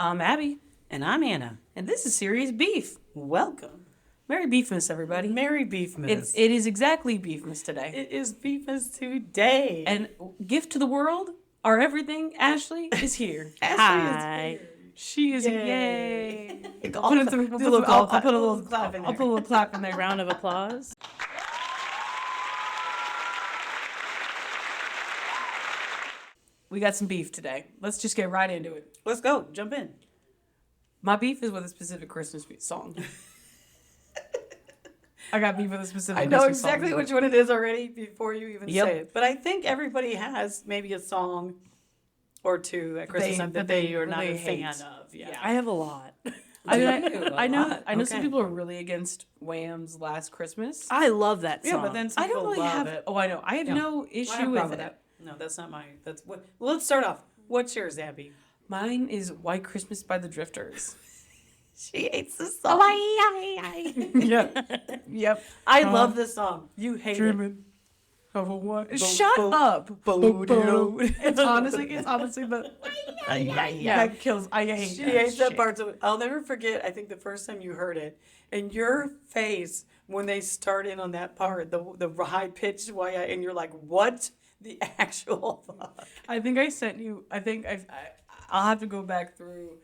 I'm Abby, And I'm Anna. and this is Serious Beef. Welcome. Merry Beefmas, everybody. Merry Beefmas. It is exactly Beefmas today. It is Beefmas today. And gift to the world, our everything, Ashley, is here. Ashley is here. She is Yay. I'll put a little clap in there. I'll put a little clap in there. Round of applause. We got some beef today. Let's just get right into it. Let's go. Jump in. My beef is with a specific Christmas song. I got beef with a specific I know Christmas exactly song. which one it is already before you even Yep. say it. But I think everybody has maybe a song or two at Christmas time that they are not a fan of. Yeah. I have a lot. I know Okay. some people are really against Wham's Last Christmas. I love that song. Yeah, but then some I don't people really love have. it. Oh, I know. I have Yeah. no I issue have a with problem it. that. No, that's not mine. That's what. Well, let's start off. What's yours, Abby? Mine is White Christmas by the Drifters. She hates this song. Yep. Yep. I love this song. You hate it. Dreaming of a what? Shut up. Bo-do. It's honestly the that kills. I hate She that hates that shit. part. So I'll never forget. I think the first time you heard it, and your face when they start in on that part, the high pitched and you're like, "What the actual fuck?" I think I sent you. I'll have to go back through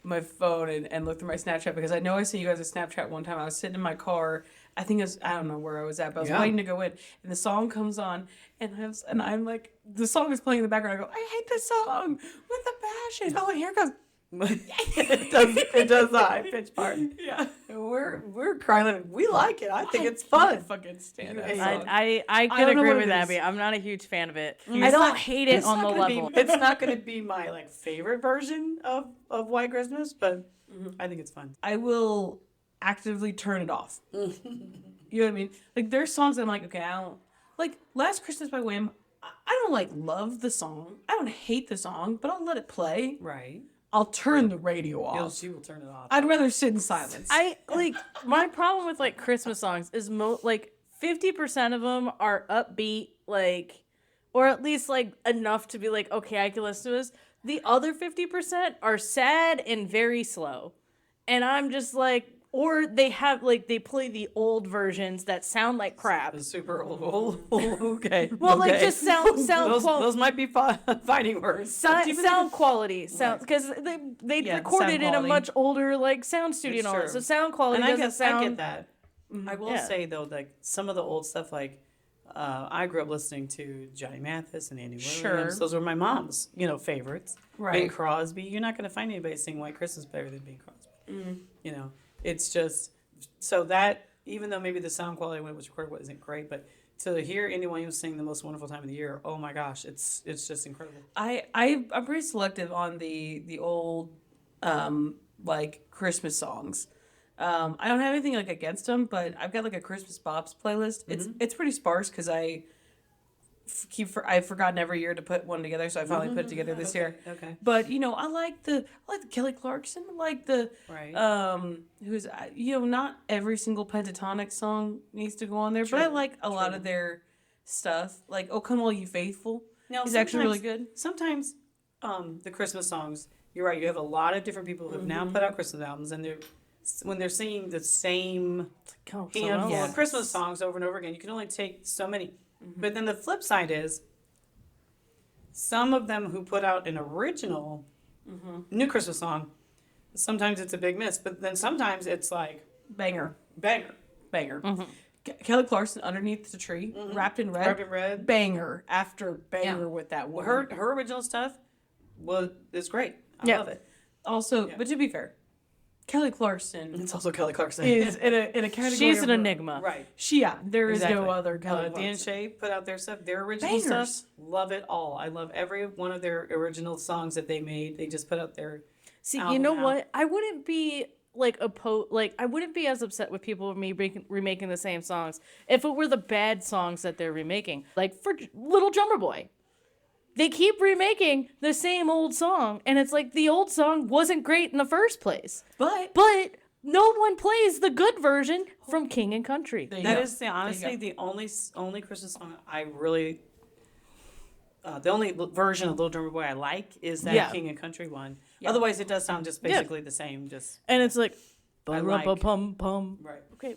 my phone and look through my Snapchat because I know I sent you guys a Snapchat one time. I was sitting in my car. I think I don't know where I was at, but I was Yeah. waiting to go in, and the song comes on, and I'm like, the song is playing in the background. I go, I hate this song with a passion. Oh, and here it goes. it does the high pitched part. Yeah, And we're crying. We like it. I think it's I fun. fucking stand You that hate song. I I could don't know agree what with it is. Abby. I'm not a huge fan of it. It's I don't not- hate it It's on not the gonna level. It's not going to be my favorite version of White Christmas, but I think it's fun. I will actively turn it off. You know what I mean? Like there's songs that I'm like, okay, I don't like Last Christmas by Wham. I don't love the song. I don't hate the song, but I'll let it play. Right. I'll turn the radio off. She will turn it off. I'd rather sit in silence. My problem with Christmas songs is 50% of them are upbeat, or at least enough to be okay, I can listen to this. The other 50% are sad and very slow, and I'm just or they have they play the old versions that sound like crap. The super old. Okay. Well, okay. just sound those might be fighting words. sound quality because they Yeah, recorded sound in a quality. much older sound studio and all that. true. So sound quality And doesn't sound. I get that. I will Yeah. say though, some of the old stuff, I grew up listening to Johnny Mathis and Andy Williams. Sure. Those were my mom's, favorites. Right. Bing Crosby. You're not going to find anybody sing White Christmas better than Bing Crosby. It's just so that even though maybe the sound quality when it was recorded wasn't great, but to hear anyone who sing the most wonderful time of the year, oh my gosh, it's just incredible. I'm pretty selective on the old Christmas songs. I don't have anything against them, but I've got a Christmas bops playlist. It's pretty sparse because I've forgotten every year to put one together, so I finally put it together this year. Okay. But I like the Kelly Clarkson. I like the Right. who's not every single pentatonic song needs to go on there, but I like a lot of their stuff. Like "Oh Come All You Faithful" is actually really good. Sometimes the Christmas songs, you're right, you have a lot of different people who have now put out Christmas albums, and when they're singing the same handful of Christmas songs over and over again, you can only take so many. But then the flip side is some of them who put out an original new Christmas song, sometimes it's a big miss, but then sometimes it's Banger. banger. Kelly Clarkson, "Underneath the Tree," wrapped in red. Wrapped in red. Banger after banger Yeah. with that one. Her original stuff is great. I love it. Also, but to be fair, Kelly Clarkson It's also Kelly Clarkson. is in a category. She's an of- enigma. Right. There is Exactly. no other Kelly Dan Clarkson. Shay put out their stuff, their original Bangers. stuff. Love it all. I love every one of their original songs that they made. They just put out their See, you album know now. what? I wouldn't be I wouldn't be as upset with people remaking the same songs if it were the bad songs that they're remaking. Like for Little Drummer Boy, they keep remaking the same old song, and it's the old song wasn't great in the first place. But No one plays the good version from King and Country. That is honestly the only Christmas song I really the only version of Little Drummer Boy I like is that King and Country one. Yeah. Otherwise, it does sound just basically the same. Just And it's like, I like- pum pum. right. Okay,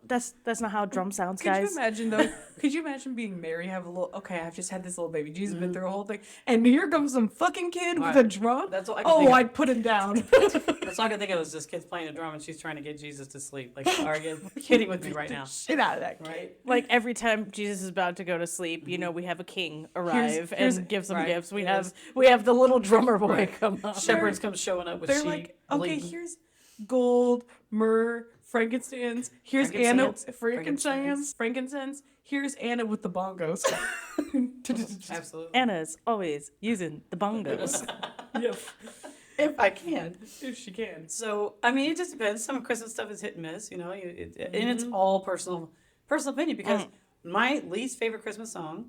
that's not how drum sounds, Could you guys. imagine though? Could you imagine being Mary? Have a little. Okay, I've just had this little baby. Jesus been through a whole thing, and here comes some fucking kid with a drum. That's what I can think of. I'd put him down. That's all I could think of was this kid's playing a drum and she's trying to get Jesus to sleep. Like, are you kidding with me right now? Shit out of that kid. Right? Like every time Jesus is about to go to sleep, you know, we have a king arrive here's- and give some right, gifts. We yes. have the little drummer boy come up. Shepherds come showing up with They're sheep. like, okay, bleeding. here's gold, myrrh, frankincense. Here's Anna, frankincense. Here's Anna with the bongos. Absolutely. Anna's always using the bongos. Yep. If I can. If she can. So, I mean, it just depends. Some Christmas stuff is hit and miss, you know, and it's all personal opinion because my least favorite Christmas song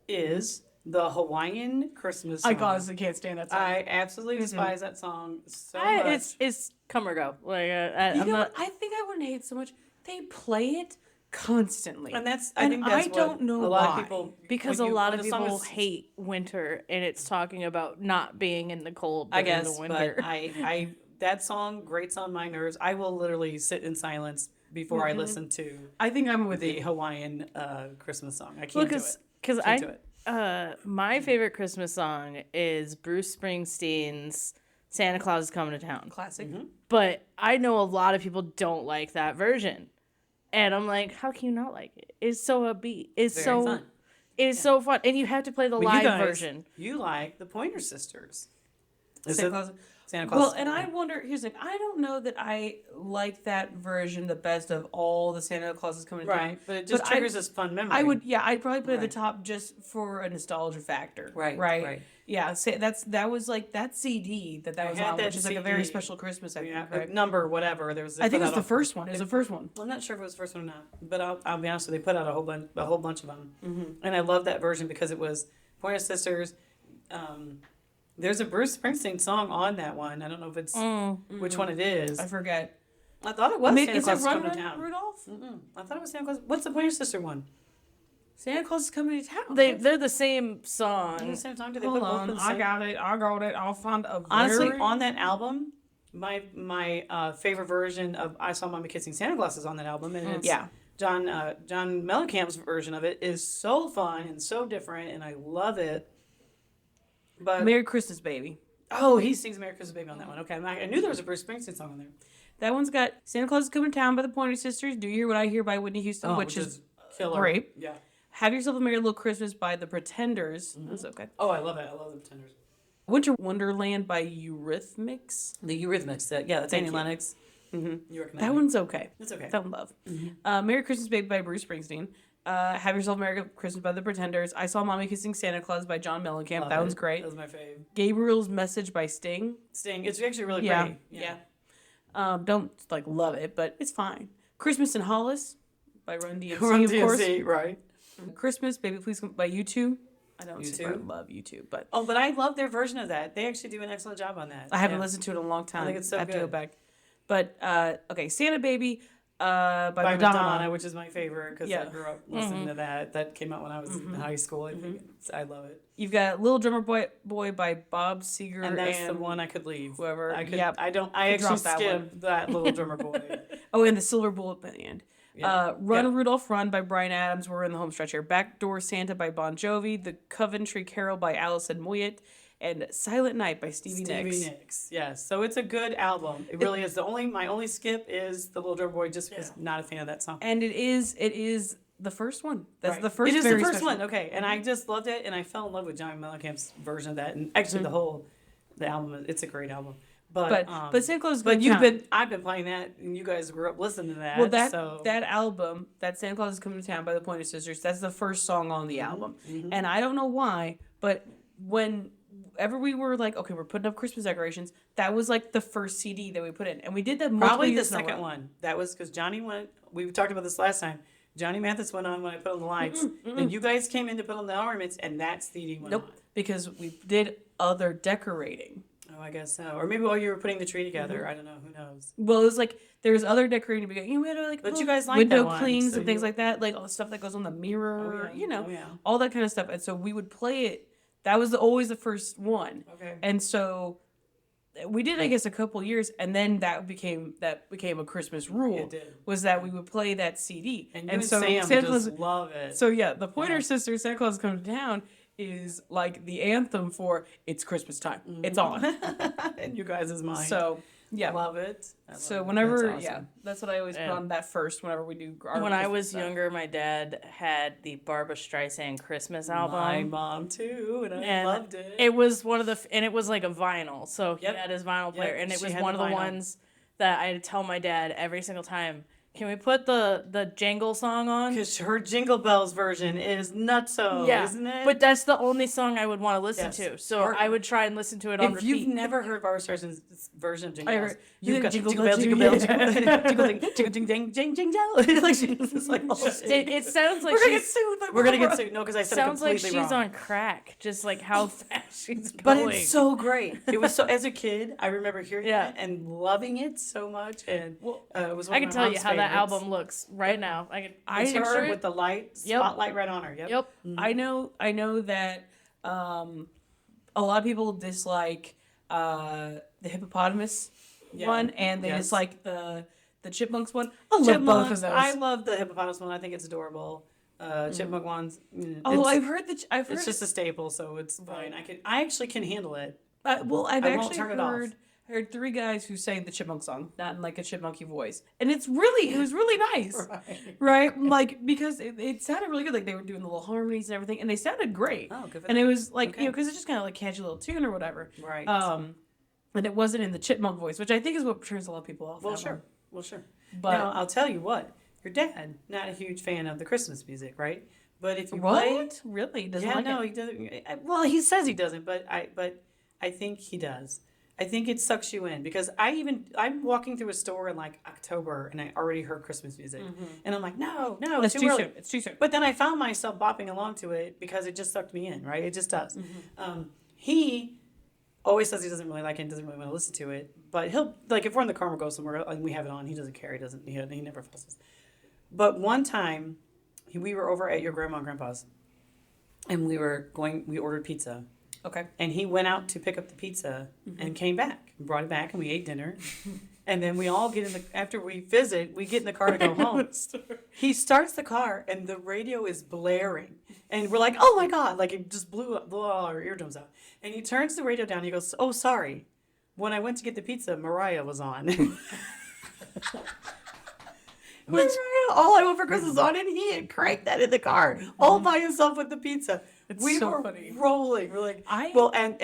is the Hawaiian Christmas song. I honestly can't stand that song. I absolutely despise that song so I- much. it's come or go. Like You I'm know not. what? I think I wouldn't hate it so much. They play it constantly. And that's, I And think that's I don't what know a lot why. of people, Because when a lot when of the song people is- hate winter, and it's talking about not being in the cold. I but in guess, the winter. but I that song grates on my nerves. I will literally sit in silence before I listen to I think I'm with the you. Hawaiian Christmas song. I can't do it. Because Can't do it. my favorite Christmas song is Bruce Springsteen's "Santa Claus is Coming to Town." Classic. But I know a lot of people don't like that version, and I'm like, how can you not like it? It's so upbeat. It's Very so fun. it's so fun, and you have to play the But live you guys, version. You like the Pointer Sisters. Is Santa it Claus. Santa Claus? Well, and I wonder. Here's the thing. I don't know that I like that version the best of all the Santa Claus is coming to town. right, but it just But triggers this fun memory. I would, yeah, I'd probably put it at Right. the top just for a nostalgia factor. Right, right, right. Yeah, that was like that CD that I was had on, that which is like a very CD. special Christmas. I think, Yeah, right? number whatever. There was. I think it was put the out first one. It was the first one. I'm not sure if it was the first one or not, but I'll be honest with you. They put out a whole bunch of them, and I love that version because it was Pointer Sisters. There's a Bruce Springsteen song on that one. I don't know if it's which one it is. I forget. I thought it was Santa is it Claus is Run Coming to Run Town. Rudolph? I thought it was Santa Claus. What's the Pointer Sister one? Santa Claus is coming to town. They're the same Is it song. the same song? Did they Hold put both on, in the I same? got it. I'll find a Honestly, very- on that album, my favorite version of "I Saw Mommy Kissing Santa Claus" is on that album, and it's yeah. John Mellencamp's version of it is so fun and so different, and I love it. But Merry Christmas, Baby. he sings "Merry Christmas, Baby" on that one. Okay, I knew there was a Bruce Springsteen song on there. That one's got Santa Claus is Coming to Town by the Pointer Sisters. Do You Hear What I Hear by Whitney Houston, which is killer. great. Yeah. Have Yourself a Merry Little Christmas by the Pretenders. That's okay. Oh, I love it. I love the Pretenders. Winter Wonderland by Eurythmics. The Eurythmics. That's Annie you. Lennox. You recommend That one's okay. It's okay. That one love. Merry Christmas Baby by Bruce Springsteen. Have Yourself a Merry Christmas by the Pretenders. I Saw Mommy Kissing Santa Claus by John Mellencamp. Love that it. one's great. That was my fave. Gabriel's Message by Sting. Sting. It's actually really Yeah. pretty. Yeah. Don't like love it, but it's fine. Christmas in Hollis by Run DMC, Run of course. DMC, right. Christmas, Baby Please Come by U2. I don't U2? super love U2, but Oh, but I love their version of that. They actually do an excellent job on that. I haven't Yeah. listened to it in a long time. I think it's so I have to go good. back. But Santa Baby by By Madonna. Madonna, which is my favorite because Yeah. I grew up listening to that. That came out when I was in high school. I think I love it. You've got Little Drummer Boy by Bob Seger And that's the one I could leave. whoever. I could. Yep. I don't. I Could actually drop that skipped that Little Drummer Boy. Oh, and the Silver Bullet Band. Yeah. Run Yeah. Rudolph Run by Bryan Adams. We're in the home stretch here. Backdoor Santa by Bon Jovi. The Coventry Carol by Alison Moyet. And Silent Night by Stevie Nicks. Nicks. Yes. So it's a good album. It really is. My only skip is the Little Drummer Boy. Just because not a fan of that song. And it is the first one. That's Right. the first. It is the very first special one. Okay, and I just loved it, and I fell in love with John Mellencamp's version of that, and actually the album. It's a great album. But Santa Claus is but Coming to Town. I've been playing that, and you guys grew up listening to that. Well, so. that album, that Santa Claus is Coming to Town by the Pointer Sisters, that's the first song on the album. And I don't know why, but whenever we were like, okay, we're putting up Christmas decorations, that was like the first CD that we put in. And we did that multiple Probably the years in a second row. one. That was because Johnny went. We talked about this last time. Johnny Mathis went on when I put on the lights. Then you guys came in to put on the ornaments, and that CD went Nope, on. because we did other decorating. Oh, I guess so. Or maybe while you were putting the tree together. I don't know. Who knows? Well, it was like there was other decorating. We had like But you guys liked window that one, clings so and things you- like that, like all the stuff that goes on the mirror, Oh, yeah. Oh, yeah. all that kind of stuff. And so we would play it That was always the first one. Okay. And so we did, I guess, a couple years, and then that became a Christmas rule. It did. Was that we would play that CD, And you and so Sam Santa just Claus. love it. So yeah, the Pointer Sisters, Santa Claus Comes to Town, is like the anthem for it's Christmas time. It's on. In you guys' mind. So yeah, love it. I love so it. whenever That's awesome. yeah, that's what I always put Yeah. on that first. Whenever we do our When I Christmas was stuff. younger, my dad had the Barbra Streisand Christmas album. My mom too, and I And loved it. It was one of the, and it was like a vinyl. So he Yep. had his vinyl player, Yep, and it she was had one the of the vinyl. ones that I'd tell my dad every single time, can we put the Jangle song on? Because her Jingle Bells version is nutso, isn't it? But that's the only song I would want to listen Yes. to. So Or- I would try and listen to it on if repeat. you've never heard Barbra Streisand's version of Jingle I Bells, heard- you've got Jingle Jingle Bell, Bell, Jingle Bell, Jingle Jingle Bell. Jingle Jingle Jing Jing Jing Jing Jell. Like she's like, oh, It sounds like We're gonna get she's sued. By we're gonna get Barbara. sued. No, because I said sounds it like completely she's wrong. on crack, just like how fast she's But going. it's so great. It was so as a kid, I remember hearing Yeah. it and loving it so much. And it was one I of can my tell you mom's how that favorites. album looks right now. I can I It's picture her it. with the light Yep. spotlight right on her. Yep. Yep. I know that a lot of people dislike the hippopotamus Yeah. one, and they Yes. dislike the chipmunks one. I love Chipmunks, both of those. I love the hippopotamus one. I think it's adorable. Chipmunk ones. oh, it's, I've heard that. I've heard. it's just a staple, so it's fine. I actually can handle it. Well, I've I won't actually turn it off. heard 3 guys who sang the chipmunk song, not in like a chipmunky voice, and it was really nice, right? Like because it sounded really good. Like they were doing the little harmonies and everything, and they sounded great. Oh, good for And them. it was like Okay. because it's just kind of like catchy little tune or whatever. Right. And it wasn't in the chipmunk voice, which I think is what turns a lot of people off. Well, that sure. one. Well, sure. But Now, I'll tell you what. Your dad, not a huge fan of the Christmas music, right? But if you play, what? Really? Doesn't yeah, like no, it? he doesn't. Well, he says he doesn't, but I think he does. I think it sucks you in because I'm walking through a store in like October and I already heard Christmas music, and I'm like, no, It's too too early. soon. It's too soon. But then I found myself bopping along to it because it just sucked me in, right? It just does. He always says he doesn't really like it and doesn't really want to listen to it. But he'll, like, if we're in the car and we go somewhere and we have it on, he doesn't care. He never fusses. But one time, we were over at your grandma and grandpa's and we ordered pizza. Okay. And he went out to pick up the pizza and came back and brought it back and we ate dinner. And then we all after we visit, we get in the car to go home. He starts the car and the radio is blaring. And we're like, oh my God, like it just blew all our eardrums out. And he turns the radio down and he goes, oh, sorry. When I went to get the pizza, Mariah was on. Mariah, all I want for Christmas is on, and he had cranked that in the car all by himself with the pizza. We so were funny. rolling. We're like, well, and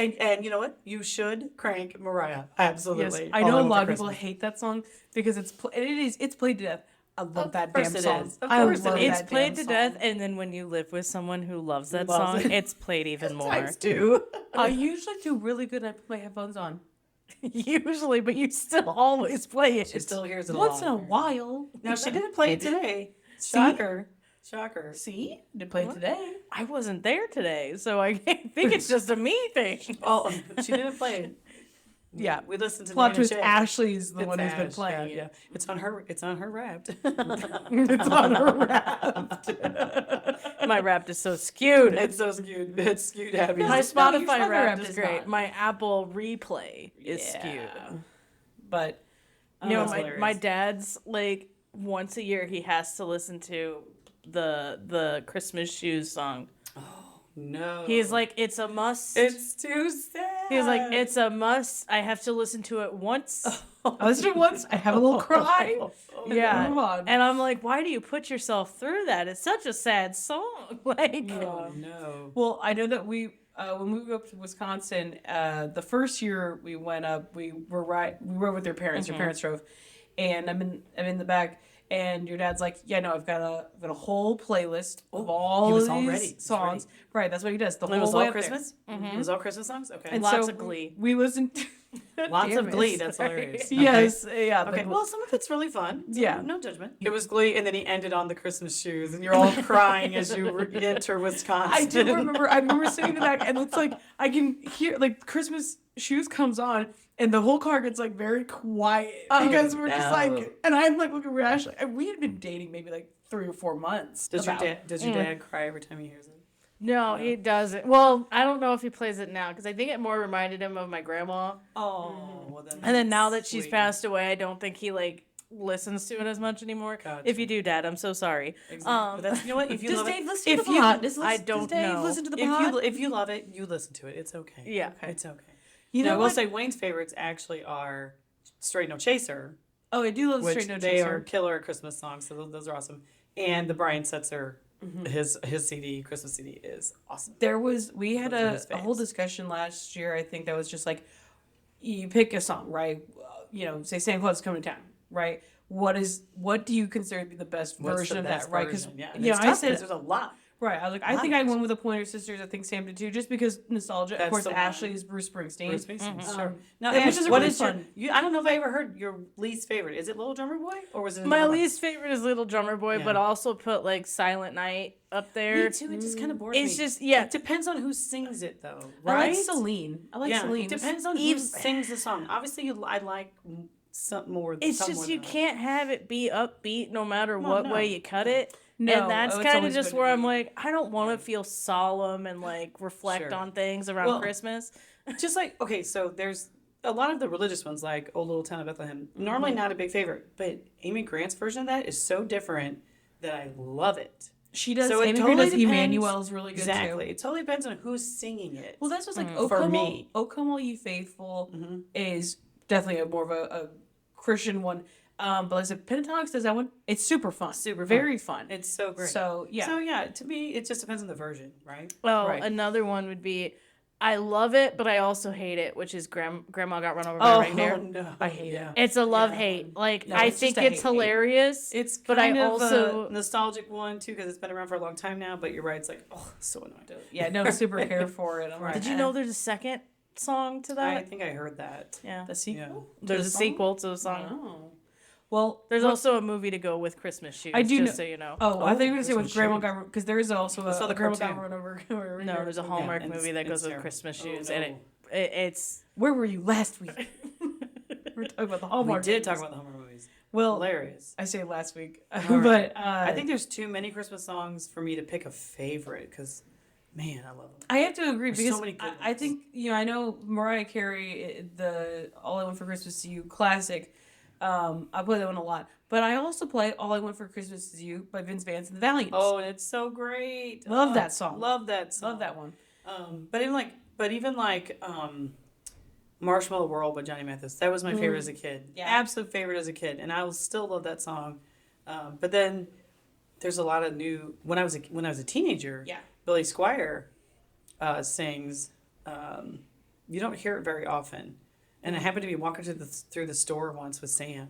you know what? You should crank Mariah. Absolutely. Yes, I All know a want lot for of people Christmas. hate that song because it's played to death. I love that course damn it song. is. Of I course it love is. It's that played damn to death, song. and then when you live with someone who loves that Loves song, it. it's played even more. Times two. I usually do really good. I put my headphones on Usually, but you still always play it. She still hears it a once in a lot. while. Now she didn't play it today. Shocker. Shocker. See, did play it today. I wasn't there today, so I think it's just a me thing. Oh, she didn't play it. Yeah. We listened to Plot Nana twist: Chick. Ashley's the It's one who's been Ash, playing yeah. it. It's on her. It's on her Wrapped. It's on her wrapped. My Wrapped is so skewed. It's so skewed. It's skewed happy. My your Spotify Spotify Wrapped Wrapped is is great. not. My Apple Replay is Yeah. skewed. But You know, that's my hilarious. dad's like once a year he has to listen to the Christmas Shoes song. No. He's like, it's a must. It's too sad. He's like, it's a must. I have to listen to it once. I listened to it once. I have a little cry. Yeah. Move on. And I'm like, why do you put yourself through that? It's such a sad song. Like, Oh no. Well, I know that we when we moved up to Wisconsin, the first year we went up, we were with their parents. Your parents drove, and I'm in the back. And your dad's like, yeah, no, I've got a whole playlist of all he was of all these ready. He was songs. Right, that's what he does. The It whole was way all up there. Christmas. It was all Christmas songs. Okay. And Lots so of Glee. We listened. Lots Damn of it. Glee. That's hilarious. Yes, yeah. Okay. the- Well, some of it's really fun. So Yeah. No judgment. It was Glee, and then he ended on the Christmas shoes, and you're all crying as you enter Wisconsin. I do remember. I remember sitting in the back, and it's like I can hear like Christmas Shoes comes on, and the whole car gets like very quiet because we're just no. like, and I'm like looking at Ashley, and we had been dating maybe like 3 or 4 months. Does your about. dad? Does your dad cry every time he hears it? No, he doesn't. Well, I don't know if he plays it now because I think it more reminded him of my grandma. Oh, well then. And then now that she's sweet. passed away, I don't think he like listens to it as much anymore. Gotcha. If you do, Dad, I'm so sorry. Exactly. But that's, you know what? If you Does love Dave it, listen to if the you, pod? I don't does Dave know. listen to the pod? if you love it, you listen to it. It's okay. Yeah. It's okay. You Now, know I will what? say Wayne's favorites actually are Straight No Chaser, Oh, I do love which Straight No they Chaser. are killer Christmas songs. So those are awesome. And the Brian Setzer, his CD, Christmas CD is awesome. We had Those are a his whole faves. discussion last year. I think that was just like, you pick a song, right? Say Santa Claus is coming to town, right? What do you consider to be the best What's version the of best that, right? Because version? Yeah, you know, it's I tough said 'cause there's a lot. right. I was like, I think I went with the Pointer Sisters. I think Sam did too, just because nostalgia. That's Of course, the one. Ashley is Bruce Springsteen. Bruce Springsteen, Mm-hmm. sure. Now, which Ash, is a what really is your? fun- I don't know if I ever heard your least favorite. Is it Little Drummer Boy or was it My another one? least favorite is Little Drummer Boy, Yeah. but also put like Silent Night up there. Me too. It just kind of bores me. It's just yeah. It depends on who sings it, though, I right? like Celine. I like yeah, Celine. it depends on who Eve- sings the song. Obviously, I like some more. It's some just more you than can't have it be upbeat no matter Well, what no. way you cut it. No, and that's it's kind of always just gonna where I'm be- like, I don't want to feel solemn and like reflect Sure. on things around Well, Christmas. Just like, okay, so there's a lot of the religious ones, like "Oh Little Town of Bethlehem." Normally not a big favorite, but Amy Grant's version of that is so different that I love it. She does. So it Amy totally Grant does depends. Emmanuel's really good Exactly. too. It totally depends on who's singing it. Well, that's what's like. For For me. "O Come All Ye Faithful" is definitely a more of a Christian one. But like I said, Pentatonics does that one. It's super fun. Super fun. Very fun. It's so great. So yeah. So yeah, to me, it just depends on the version, right? Well, right. another one would be, I love it, but I also hate it, which is Grandma Got Run Over by a Reindeer. no, I hate it. It's a love hate. Like No, I it's think just a it's hate. hilarious. It's but I kind of also a nostalgic one too because it's been around for a long time now. But you're right, it's like so annoying. Yeah, no, super care for it. I'm like, did you know there's a second song to I that? think I heard that. Yeah, the sequel? there's to a the sequel to the song? song. Oh. Well, There's also a movie to go with Christmas shoes. I do just know- so you know. Oh, I think you were gonna say with Christmas Grandma Shoes. got because there is also saw a the Grandma cartoon. got run over. No, there's a Hallmark and movie it's- that it's goes with terrible. Christmas Oh, shoes, no. and it's Where were you last week? We're talking about the We Hallmark. did talk movies. about the Hallmark movies. Well, Hilarious. I say last week, right. but I think there's too many Christmas songs for me to pick a favorite because, man, I love them. I have to agree There's so because many good I ones. think I know Mariah Carey, the "All I Want for Christmas Is You" classic. I play that one a lot, but I also play "All I Want for Christmas Is You" by Vince Vance and the Valiants. Oh, and it's so great. Love Oh, that song. Love that song. love that one. But even like Marshmallow World by Johnny Mathis. That was my favorite as a kid. Yeah. Absolute favorite as a kid, and I will still love that song. But then there's a lot of new. When I was a teenager, Yeah. Billy Squire sings. You don't hear it very often, and I happened to be walking through the store once with Sam.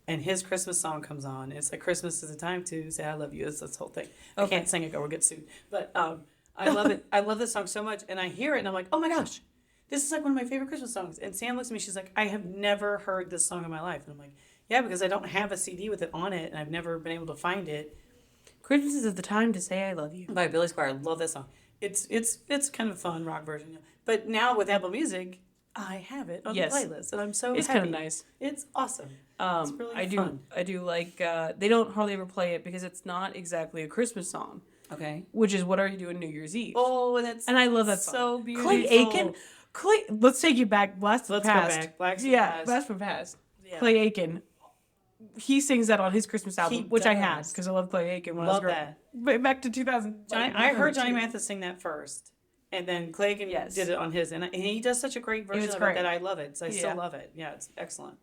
And his Christmas song comes on. It's like Christmas is a time to say I love you. It's this whole thing. I Okay. can't sing it or we'll get sued. But I love it. I love this song so much. And I hear it and I'm like, oh my gosh, this is like one of my favorite Christmas songs. And Sam looks at me, she's like, I have never heard this song in my life. And I'm like, yeah, because I don't have a CD with it on it and I've never been able to find it. Christmas is the time to say I love you. By Billy Squire. I love that song. It's kind of a fun rock version. But now with Apple Music, I have it on Yes. the playlist. And I'm so It's happy. kind of nice. It's awesome. It's really I do. fun. I do like. They don't hardly ever play it because it's not exactly a Christmas song, Okay. which is "What Are You Doing New Year's Eve?" Oh, and that's and I love that so song. beautiful. Clay Aiken. Let's take you back. Blast from Let's the go past. back. Blast from yeah, Past. Blast from the Past. Yeah. Clay Aiken. He sings that on his Christmas album, He which I had does. because I love Clay Aiken when I was Love growing that. up. But back to 2000. I heard Johnny Mathis sing that first, and then Clayton Yes. did it on his, and he does such a great version was of great. it that I love it. So I Yeah. still love it. Yeah, it's excellent.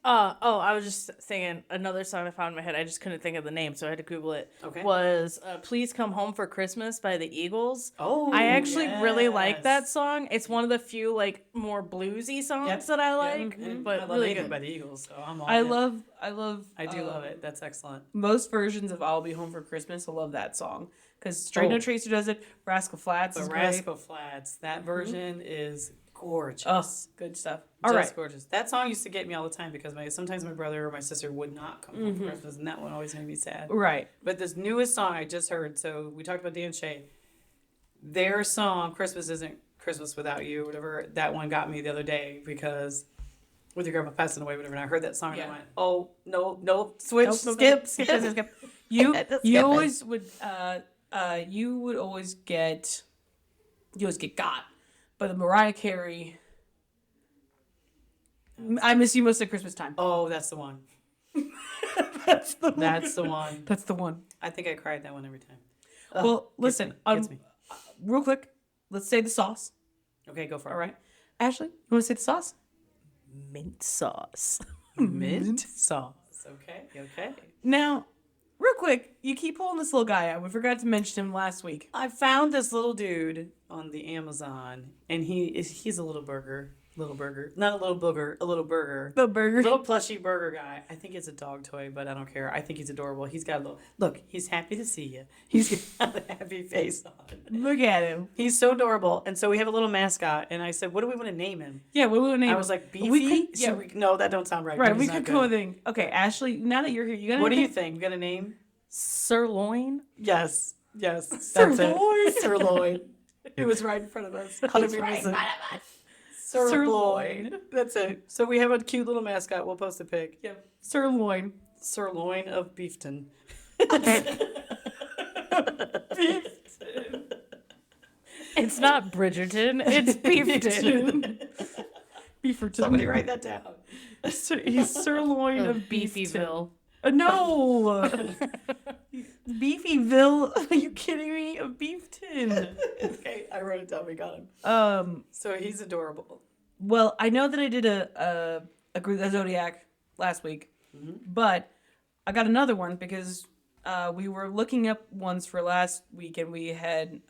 I was just thinking another song I found in my head. I just couldn't think of the name, so I had to Google it. Okay. Was "Please Come Home for Christmas" by the Eagles. Oh, I actually really like yes. that song. It's one of the few like more bluesy songs Yep. that I Yeah, like, and but I love really Anything good. by the Eagles, so I'm all I in. love. I do love it. That's excellent. Most versions of "I'll Be Home for Christmas." I love that song because Straight No Oh. Tracer does it. Rascal Flats But is great. Rascal Flats, that version is gorgeous. Oh, good stuff. All Just right. gorgeous. That song used to get me all the time because sometimes my brother or my sister would not come home Mm-hmm. for Christmas, and that one always made me sad. Right. But this newest song I just heard, so we talked about Dan Shay. Their song, Christmas Isn't Christmas Without You, whatever, that one got me the other day because with your grandma passing away, whatever, and I heard that song and I Yeah. went, oh, no, switch, Nope, skip. skip. You Skip it. always would you would always get, Got, but the Mariah Carey, I Miss You Most at Christmas Time. Oh, that's the one. That's the That's the one. That's the one. I think I cried that one every time. Well, listen, Gets me. real quick, let's say the sauce. Okay, go for it. All right. Ashley, you want to say the sauce? Mint sauce. Mint sauce. Okay, okay. Now, real quick, you keep pulling this little guy out. We forgot to mention him last week. I found this little dude on the Amazon, and he's a little burger. Little burger. Not a little booger, a little burger. The burger. Little plushy burger guy. I think it's a dog toy, but I don't care. I think he's adorable. He's got a little... Look, he's happy to see you. He's got a happy face on. Look at him. He's so adorable. And so we have a little mascot, and I said, what do we want to name him? Yeah, what would we name him? I was like, Beefy? We could, Should we- no, that don't sound right. right, Beefy's we not could good. come with a thing. Okay, Ashley, now that you're here, you gotta... What do you think? We got a name? Sirloin. Yes. Yes. That's Sirloin. it. Sirloin. It was right in front of us. How did we miss it? Sirloin. That's it. So we have a cute little mascot. We'll post a pic. Yep. Sirloin. Sirloin of Beefton. It's not Bridgerton. It's Beefton. Beeferton. Somebody write that down. He's sirloin of Beefyville. No. Beefyville. Are you kidding me? A Beefton. Okay, I wrote it down. We got him. So he's adorable. Well, I know that I did a Zodiac last week, but I got another one because we were looking up ones for last week, and we had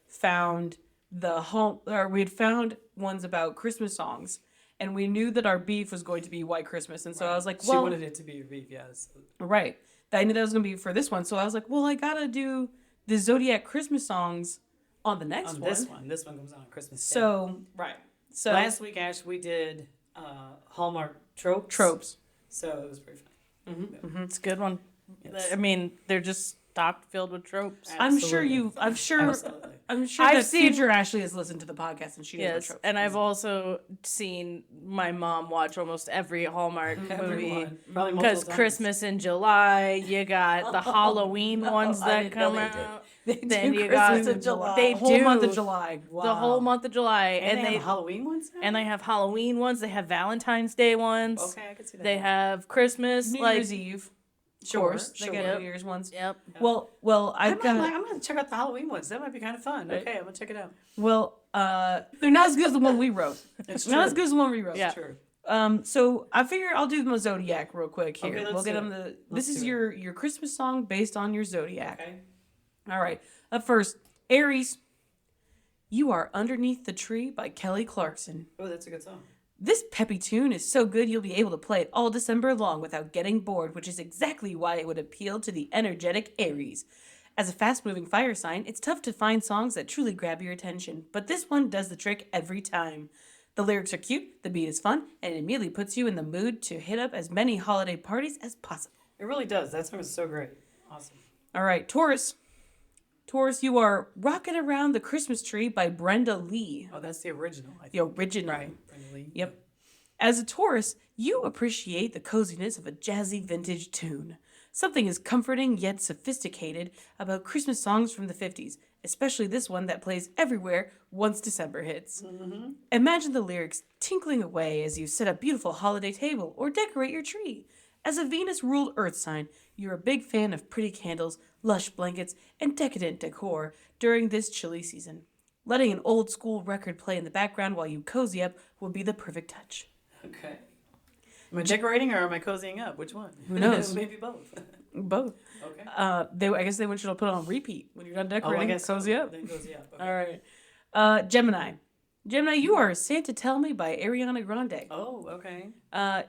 found we had found ones about Christmas songs, and we knew that our beef was going to be White Christmas, and so I was like, well, she wanted it to be your beef, yes. right. I knew that was going to be for this one, so I was like, well, I gotta do the Zodiac Christmas songs on the next On one. this one comes out on Christmas Day. So right. So Last week, Ash, we did Hallmark tropes. So it was pretty fun. It's a good one. Yes. I mean, they're just stocked filled with tropes. I'm Absolutely. sure Absolutely. I've that seen- future Ashley has listened to the podcast and she knows Yes, what tropes. and I've also seen my mom watch almost every Hallmark movie. Everyone. Probably multiple Because times. Christmas in July, you got the Halloween ones I that didn't know come they did. out. They Then do you got Christmas in July. They the whole do month of July. Wow. the whole month of July, And and they have Halloween ones now? and they have Halloween ones. They have Valentine's Day ones. Okay, I can see that. They have Christmas. New like Year's Eve. Of Sure, course. They sure. got Yep. New Year's ones. Yep. Well, I'm got gonna check out the Halloween ones. That might be kind of fun. Right. Okay, I'm gonna check it out. they're not as good as the one we wrote. It's Not as true. good as the one we wrote. Yeah. True. So I figure I'll do the Zodiac real quick here. Okay, let's we'll get do them it. this is do your Christmas song based on your Zodiac. Okay. All right. Up first, Aries. You Are Underneath the Tree by Kelly Clarkson. Oh, that's a good song. This peppy tune is so good you'll be able to play it all December long without getting bored, which is exactly why it would appeal to the energetic Aries. As a fast-moving fire sign, it's tough to find songs that truly grab your attention, but this one does the trick every time. The lyrics are cute, the beat is fun, and it immediately puts you in the mood to hit up as many holiday parties as possible. It really does. That song is so great. Awesome. All right, Taurus. Taurus, You Are Rockin' Around the Christmas Tree by Brenda Lee. Oh, that's the original. I think. The original. Right. Brenda Lee. Yep. As a Taurus, you appreciate the coziness of a jazzy vintage tune. Something is comforting yet sophisticated about Christmas songs from the 50s, especially this one that plays everywhere once December hits. Imagine the lyrics tinkling away as you set a beautiful holiday table or decorate your tree. As a Venus-ruled earth sign, you're a big fan of pretty candles, lush blankets, and decadent decor during this chilly season. Letting an old-school record play in the background while you cozy up will be the perfect touch. Okay. Am I decorating or am I cozying up? Which one? Who knows? Maybe both. Both. Okay. I guess they want you to put it on repeat when you're done decorating. Cozy up. Then cozy up. Okay. All right. Gemini. Gemini, You Are Santa Tell Me by Ariana Grande. Oh, okay.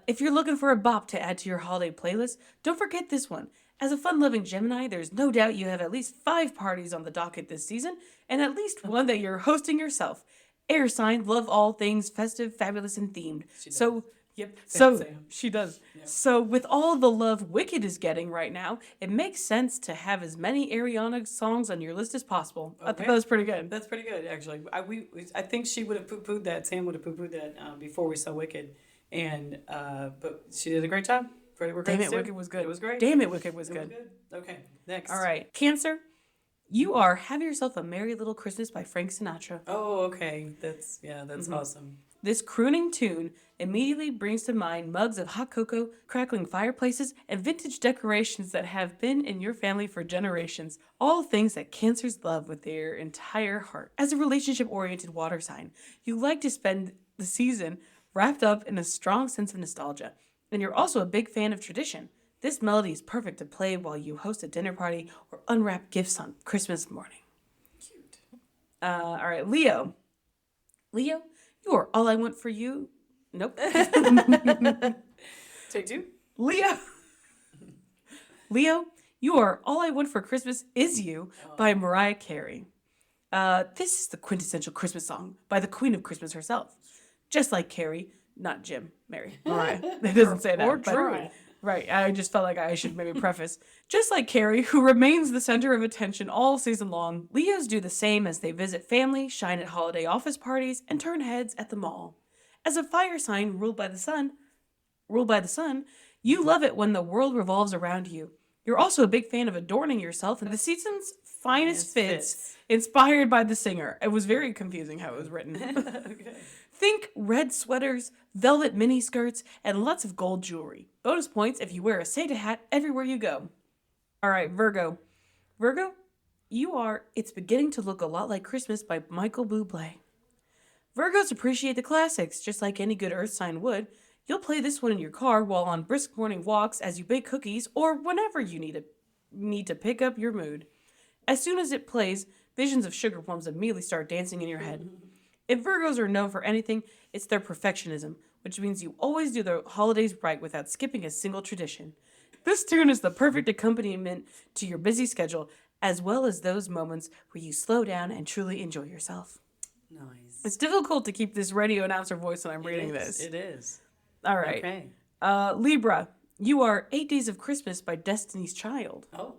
If you're looking for a bop to add to your holiday playlist, don't forget this one. As a fun-loving Gemini, there's no doubt you have at least 5 parties on the docket this season, and at least one that you're hosting yourself. Air sign love all things festive, fabulous, and themed. So, yep. So Same. she does. So with all the love Wicked is getting right now, it makes sense to have as many Ariana songs on your list as possible. I thought that was pretty good. That's pretty good, actually. I think she would have poo-pooed that. Sam would have poo-pooed that before we saw Wicked, and but she did a great job. We're Damn great it, too. Wicked was good. It was great. Damn it, Wicked was It was good. good. Okay, next. All right, Cancer. You are Have Yourself a Merry Little Christmas by Frank Sinatra. Oh, okay. That's awesome. This crooning tune immediately brings to mind mugs of hot cocoa, crackling fireplaces, and vintage decorations that have been in your family for generations. All things that Cancers love with their entire heart. As a relationship-oriented water sign, you like to spend the season wrapped up in a strong sense of nostalgia. And you're also a big fan of tradition. This melody is perfect to play while you host a dinner party or unwrap gifts on Christmas morning. Cute. All right, Leo. Leo, you are all I want for you. Nope. Take two. Leo. Leo, you are all I want for Christmas is you by Mariah Carey. This is the quintessential Christmas song by the Queen of Christmas herself. Just like Carey, not Jim, Mary, Mariah. It doesn't say that. Or but- Drew. Right, I just felt like I should maybe preface. Just like Carrie, who remains the center of attention all season long, Leos do the same as they visit family, shine at holiday office parties, and turn heads at the mall. As a fire sign ruled by the sun, you love it when the world revolves around you. You're also a big fan of adorning yourself in the season's finest fits, inspired by the singer. It was very confusing how it was written. Okay. Think red sweaters, velvet mini skirts, and lots of gold jewelry. Bonus points if you wear a Santa hat everywhere you go. All right, Virgo. Virgo, you are It's Beginning to Look a Lot Like Christmas by Michael Bublé. Virgos appreciate the classics, just like any good earth sign would. You'll play this one in your car while on brisk morning walks as you bake cookies or whenever you need to pick up your mood. As soon as it plays, visions of sugar plums immediately start dancing in your head. If Virgos are known for anything, it's their perfectionism, which means you always do the holidays right without skipping a single tradition. This tune is the perfect accompaniment to your busy schedule, as well as those moments where you slow down and truly enjoy yourself. Nice. It's difficult to keep this radio announcer voice when I'm reading this. It is. All right. Okay. Libra, you are 8 Days of Christmas by Destiny's Child. Oh.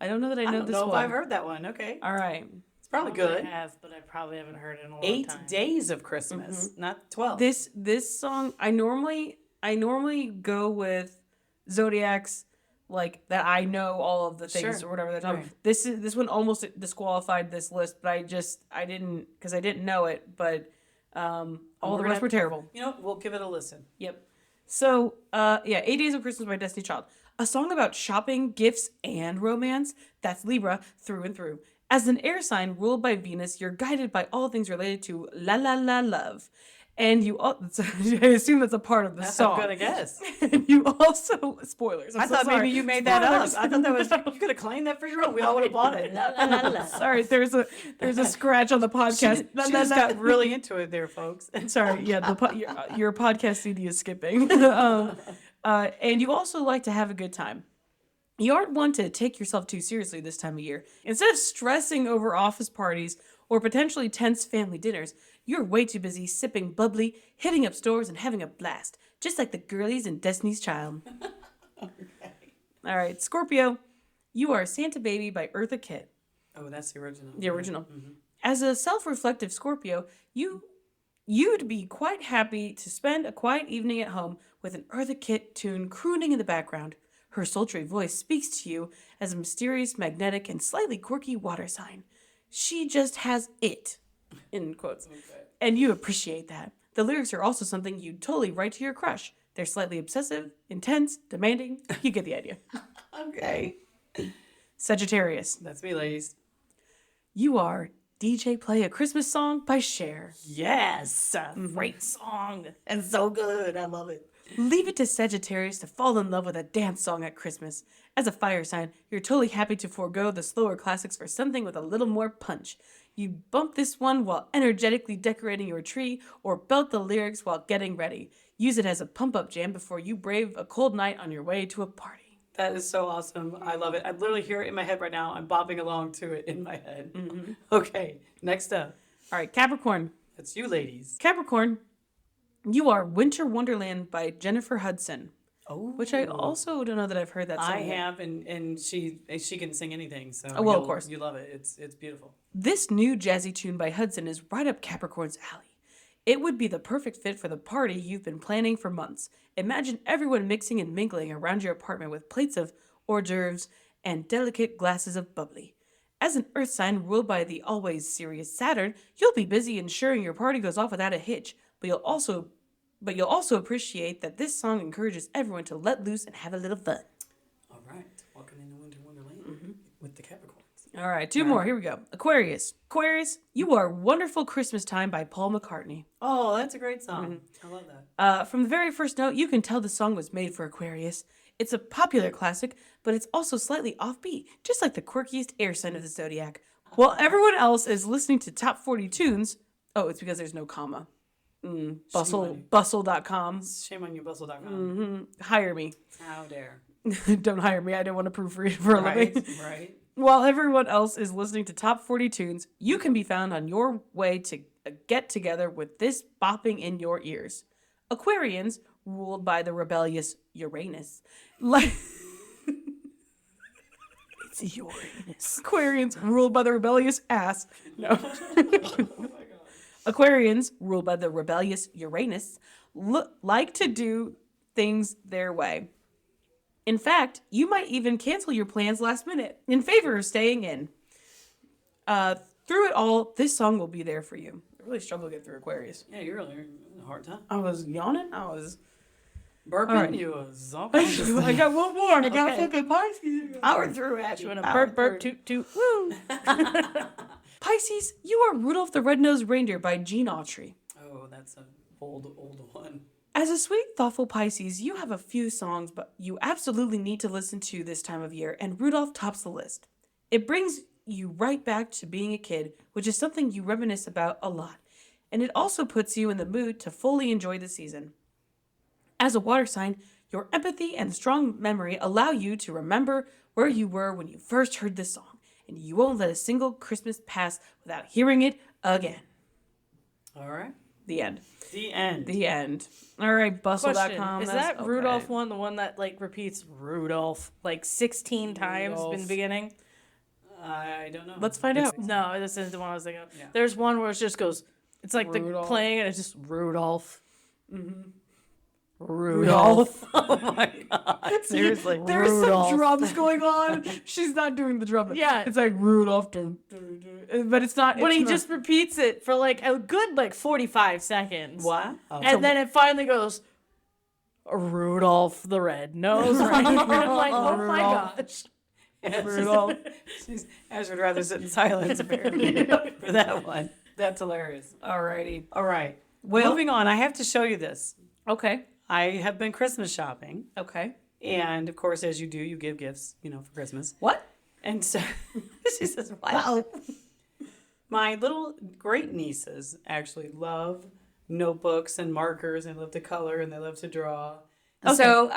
I don't know that I know I don't this know one. if I've heard that one. Okay. All right. It's probably good. I have, but I probably haven't heard it in a long 8 time. days of Christmas, not 12. This song I normally go with Zodiac's like that I know all of the things Sure. or whatever they're talking. Right. This one almost disqualified this list, but I didn't because I didn't know it, but all the rest were terrible. You know, we'll give it a listen. Yep. So, 8 Days of Christmas by Destiny Child. A song about shopping, gifts, and romance. That's Libra through and through. As an air sign ruled by Venus, you're guided by all things related to la la la love. And you all, I assume that's a part of the That's song. I'm gonna guess. And you also, spoilers. I thought maybe you made that up. Spoilers. I thought that was you could have claimed that for your own. We all would have bought it. Sorry, there's a scratch on the podcast. She just got really into it there, folks. Sorry, yeah, your podcast CD is skipping. And you also like to have a good time. You aren't one to take yourself too seriously this time of year. Instead of stressing over office parties or potentially tense family dinners, you're way too busy sipping bubbly, hitting up stores, and having a blast, just like the girlies in Destiny's Child. Okay. All right, Scorpio, you are Santa Baby by Eartha Kitt. Oh, that's the original. The original. Mm-hmm. As a self-reflective Scorpio, you'd be quite happy to spend a quiet evening at home with an Eartha Kitt tune crooning in the background. Her sultry voice speaks to you as a mysterious, magnetic, and slightly quirky water sign. She just has it, in quotes. Okay. And you appreciate that. The lyrics are also something you'd totally write to your crush. They're slightly obsessive, intense, demanding. You get the idea. Okay. Sagittarius, That's me, ladies. you are DJ Play a Christmas Song by Cher. Yes. Great song. And so good. I love it. Leave it to Sagittarius to fall in love with a dance song at Christmas. As a fire sign, you're totally happy to forego the slower classics for something with a little more punch. You bump this one while energetically decorating your tree or belt the lyrics while getting ready. Use it as a pump-up jam before you brave a cold night on your way to a party. That is so awesome. I love it. I literally hear it in my head right now. I'm bopping along to it in my head. Okay, next up. All right, Capricorn. That's you, ladies. Capricorn, you are Winter Wonderland by Jennifer Hudson, Oh, which I also don't know that I've heard that song I yet. have, and she can sing anything. So Oh, well, of you'll- course. you love it. It's beautiful. This new jazzy tune by Hudson is right up Capricorn's alley. It would be the perfect fit for the party you've been planning for months. Imagine everyone mixing and mingling around your apartment with plates of hors d'oeuvres and delicate glasses of bubbly. As an earth sign ruled by the always serious Saturn, you'll be busy ensuring your party goes off without a hitch, but you'll also appreciate that this song encourages everyone to let loose and have a little fun. All right. Welcome into Winter Wonderland with the Capricorns. All right, two more. Here we go. Aquarius. Aquarius, You Are Wonderful Christmas Time by Paul McCartney. Oh, that's a great song. I love that. From the very first note, you can tell the song was made for Aquarius. It's a popular classic, but it's also slightly offbeat, just like the quirkiest air sign of the zodiac. While everyone else is listening to top 40 tunes, oh, it's because there's no comma. Bustle.com. Shame on you, bustle.com. Hire me. How dare. Don't hire me. I don't want to proofread for a living. Right. While everyone else is listening to top 40 tunes, you can be found on your way to a get together with this bopping in your ears. Aquarians, ruled by the rebellious Uranus. It's Uranus. Aquarians, ruled by the rebellious ass. No. Aquarians, ruled by the rebellious Uranus, like to do things their way. In fact, you might even cancel your plans last minute in favor of staying in. Through it all, this song will be there for you. I really struggle to get through Aquarius. Yeah, you're really having a hard time. I was yawning. I was Burping. right. You was I got one more. I got Okay. fucking Pisces. power through at You you. want to burp, burp, toot, toot, woo. Pisces, You Are Rudolph the Red-Nosed Reindeer by Gene Autry. Oh, that's an old one. As a sweet, thoughtful Pisces, you have a few songs but you absolutely need to listen to this time of year, and Rudolph tops the list. It brings you right back to being a kid, which is something you reminisce about a lot, and it also puts you in the mood to fully enjoy the season. As a water sign, your empathy and strong memory allow you to remember where you were when you first heard this song, and you won't let a single Christmas pass without hearing it again. All right. The end. The end. The end. All right, bustle.com. Question, is that's that Rudolph okay. one the one that like repeats Rudolph like 16 times in Rudolph. the beginning? I don't know. Let's find out. No, this isn't the one I was thinking of. Yeah. There's one where it just goes, it's like the Rudolph. playing and it's just Rudolph. Rudolph. Oh my God. Seriously. There's Rudolph. some drums going on. She's not doing the drum. Yeah. It's like Rudolph. Dun, dun, dun. But it's not. But it's he not- just repeats it for like a good like 45 seconds. What? Oh. And then it finally goes, Rudolph the Red-Nosed Reindeer. I'm like, oh my Rudolph. gosh. Rudolph. Ash would rather sit in silence apparently for that one. That's hilarious. Alrighty. All right. Well- Moving on, I have to show you this. Okay. I have been Christmas shopping, Okay. and of course, as you do, you give gifts, for Christmas. What? And so she says, "Wow." My little great nieces actually love notebooks and markers, and love to color, and they love to draw. Okay. So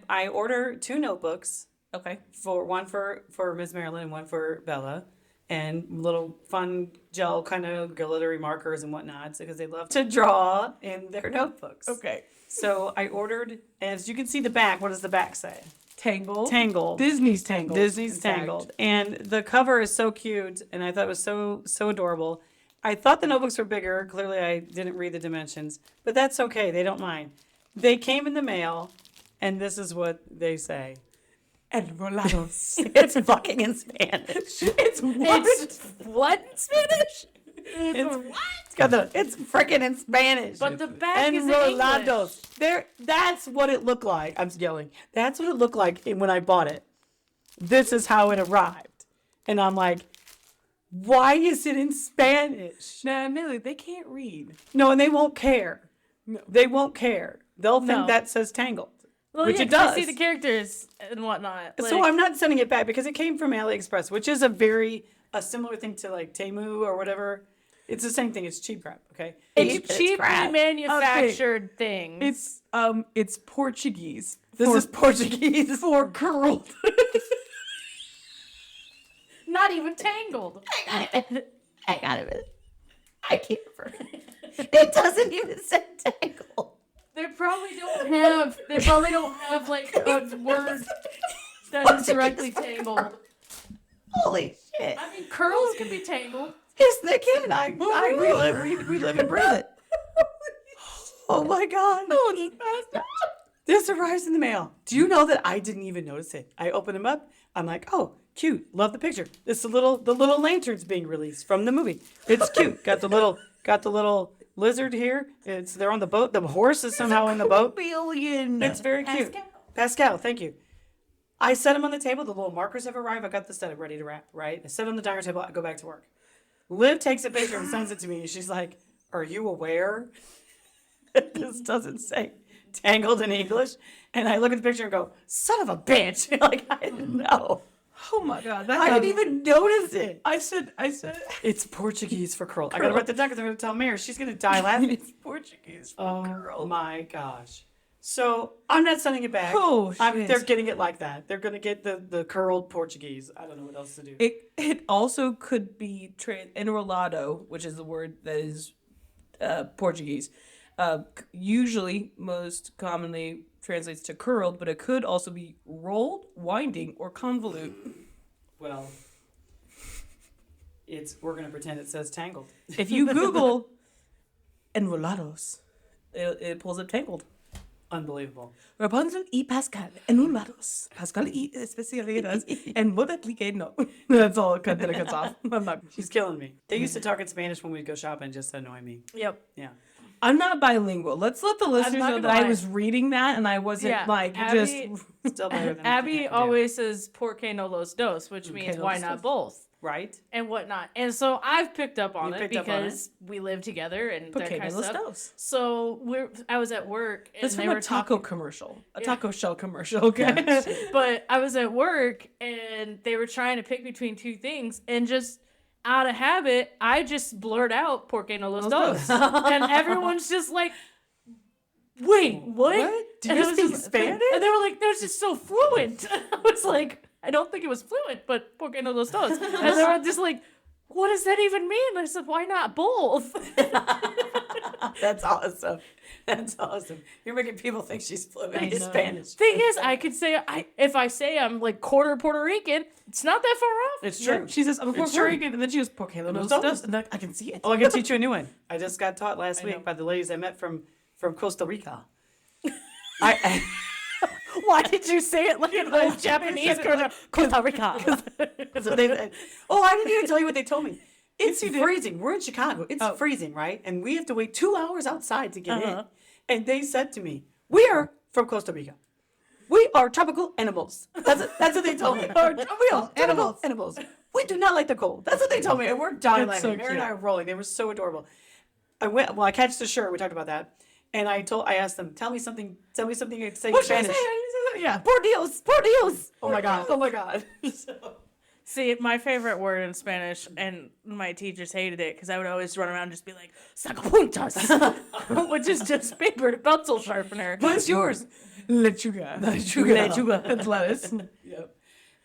I order 2 notebooks. Okay. For one for Ms. Marilyn and one for Bella, and little fun gel kind of glittery markers and whatnot, because they love to draw in their notebooks. Okay. So I ordered, as you can see the back. What does the back say? Tangled. Tangled. Disney's Tangled. Disney's in fact. Tangled, and the cover is so cute, and I thought it was so adorable. I thought the notebooks were bigger. Clearly, I didn't read the dimensions, but that's okay. They don't mind. They came in the mail, and this is what they say. Enrolados. It's fucking in Spanish. It's what? It's what in Spanish? It's freaking in Spanish. But the back is in English. Enrolados. That's what it looked like. I'm yelling. That's what it looked like when I bought it. This is how it arrived. And I'm like, why is it in Spanish? Nah, Millie, they can't read. No, and they won't care. No. They won't care. They'll think No. that says Tangled. Well, Which yeah, it 'cause does. I see the characters and whatnot. So I'm not sending it back because it came from AliExpress, which is a similar thing to like Temu or whatever. It's the same thing. It's cheap crap. Okay. It's cheaply crap. manufactured things. It's Portuguese. This is Portuguese. for curled. Not even tangled. Hang on a minute. I can't remember. It doesn't even say Tangled. They probably don't have like a word that is directly tangled. Holy shit. I mean, curls can be tangled. Yes, they can. We live and breathe it. Oh my God. This arrives in the mail. Do you know that I didn't even notice it? I open them up. I'm like, oh, Cute. Love the picture. It's the little lanterns being released from the movie. It's cute. Got the little lizard here. They're on the boat. The horse is somehow in the boat. Billion. It's very cute. Pascal, thank you. I set them on the table. The little markers have arrived. I got the setup ready to wrap, right? I set them on the dining table. I go back to work. Liv takes a picture and sends it to me. And she's like, are you aware that this doesn't say Tangled in English? And I look at the picture and go, son of a bitch. Like, I didn't know. Oh my God. I didn't even notice it. I said. It's Portuguese for curl. I gotta write that down because I'm gonna tell Mary. She's gonna die laughing. It's Portuguese. Oh my gosh. So I'm not sending it back. Oh, shit. They're getting it like that. They're gonna get the curled Portuguese. I don't know what else to do. It also could be enrolado, which is the word that is Portuguese. Usually, most commonly translates to curled, but it could also be rolled, winding, or convolute. Well, we're gonna pretend it says tangled. If you Google enrolados, it pulls up tangled. Unbelievable. Rapunzel y Pascal enrolados. Pascal y especialidades en boda no. That's all it cuts off. I'm not. She's killing me. They used to talk in Spanish when we'd go shopping just to annoy me. Yep. Yeah. I'm not bilingual. Let's let the listeners not know gonna that I lie. was reading that and I wasn't Abby, Still better than Abby always says "por qué no los dos," which means no why los not dos? both right. and whatnot. And so I've picked up on You it picked up on because we live together and that Okay, kind of let's stuff. dos. So I was at work and That's they from were a taco talking. commercial. A Yeah. taco shell commercial, okay? But I was at work and they were trying to pick between two things and just out of habit, I just blurt out "por qué no los dos," and everyone's just like, "Wait, what? Do And you it was speak just- Spanish? And they were like, "They're just so fluent." I was like, "I don't think it was fluent, but por qué no los dos?" And they were just like, "What does that even mean?" I said, "Why not both?" That's awesome. That's awesome. You're making people think she's fluent in Spanish. Thing is, I could say if I say I'm like quarter Puerto Rican, it's not that far off. It's true. She says, I'm a It's Puerto true. Rican, and then she goes, Porque no nos dos. dos, and I can see it. Oh, I can teach you a new one. I just got taught last know. week by the ladies I met from Costa Rica. I Why did you say it like an old Japanese Costa Rica? That's what they said. Oh, I didn't even tell you what they told me. It's you did. freezing. We're in Chicago. It's freezing, right? And we have to wait 2 hours outside to get in. And they said to me, "We are from Costa Rica. We are tropical animals." That's what they told me. We are tropical animals. We do not like the cold. That's what they told me. And we're dying That's laughing. so Mary and cute. I were rolling. They were so adorable. I catched the shirt. We talked about that. And I asked them, tell me something I can say in What should I Spanish. say? Yeah. Por Dios, por Dios. Oh my God. Oh my God. See, my favorite word in Spanish, and my teachers hated it because I would always run around and just be like, sacapuntas, which is just paper pencil sharpener. What's yours? Lechuga. Lechuga. That's lettuce.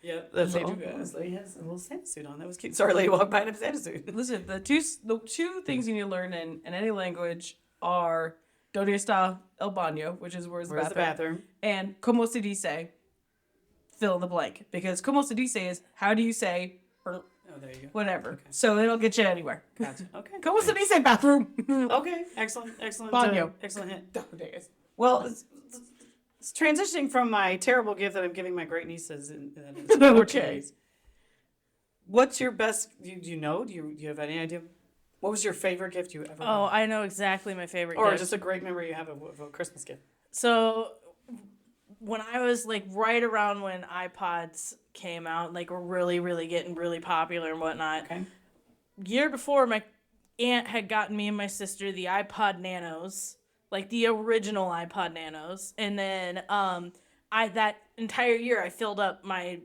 Yep, that's all. This lady has a little Santa suit on. That was cute. Sorry, lady walked by in a Santa suit. Listen, the two things you need to learn in any language are Donde está el baño, which is where's the bathroom, and como se dice, fill in the blank. Because como se dice is how do you say, or Oh, there you go. whatever. Okay. So it'll get you anywhere. Gotcha. Okay. Como se dice bathroom? Okay. Excellent. Baño. Excellent hint. Donde es? Well, it's transitioning from my terrible gift that I'm giving my great nieces in Okay. Portuguese. What's your best? Do you know? Do you have any idea? What was your favorite gift you ever? Oh, got? I know exactly my favorite Or gift. just a great memory you have of a Christmas gift. So when I was like right around when iPods came out, like were really, really getting really popular and whatnot. Okay. Year before, my aunt had gotten me and my sister the iPod Nanos, like the original iPod Nanos, and then that entire year I filled up my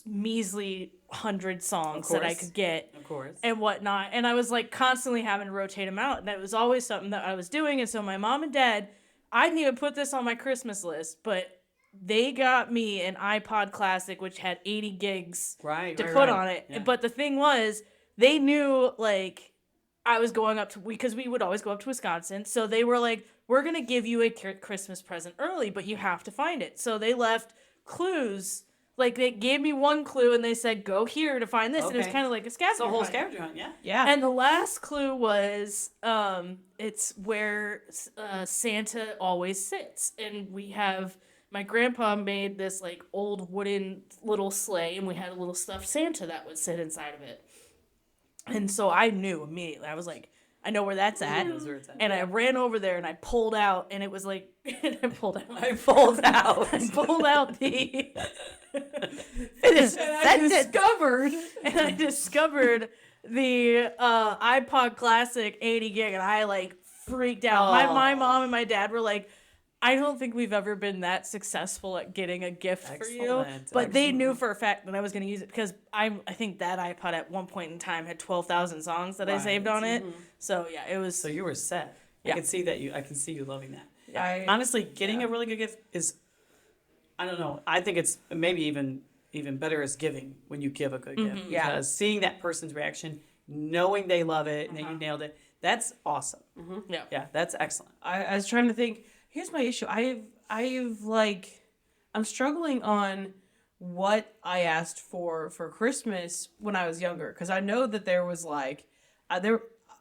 measly 100 songs that I could get. Of course. And whatnot. And I was like constantly having to rotate them out. And that was always something that I was doing. And so my mom and dad, I didn't even put this on my Christmas list, but they got me an iPod Classic, which had 80 gigs Right. to put on it. Yeah. But the thing was, they knew like I was going up to, because we would always go up to Wisconsin. So they were like, we're going to give you a Christmas present early, but you have to find it. So they left clues. Like, they gave me one clue, and they said, go here to find this. And it was Okay. kind of like a scavenger It's a whole hunt. scavenger hunt, yeah. Yeah. And the last clue was, it's where Santa always sits. And we have my grandpa made this like old wooden little sleigh, and we had a little stuffed Santa that would sit inside of it. And so I knew immediately. I was like, I know where that's at. And I ran over there and I pulled out, and it was like, I pulled out the and I discovered the iPod Classic 80 gig, and I like freaked out. My mom and my dad were like, I don't think we've ever been that successful at getting a gift for you. But they knew for a fact that I was going to use it, because I think that iPod at one point in time had 12,000 songs that I saved on it. So yeah, it was. So you were set. Yeah. I can see that I can see you loving that. Yeah. Honestly, getting a really good gift is, I don't know. I think it's maybe even better as giving when you give a good gift. Yeah. Because seeing that person's reaction, knowing they love it and that you nailed it, that's awesome. Yeah. Yeah, that's excellent. I was trying to think. Here's my issue. I'm struggling on what I asked for Christmas when I was younger, because I know that there was like,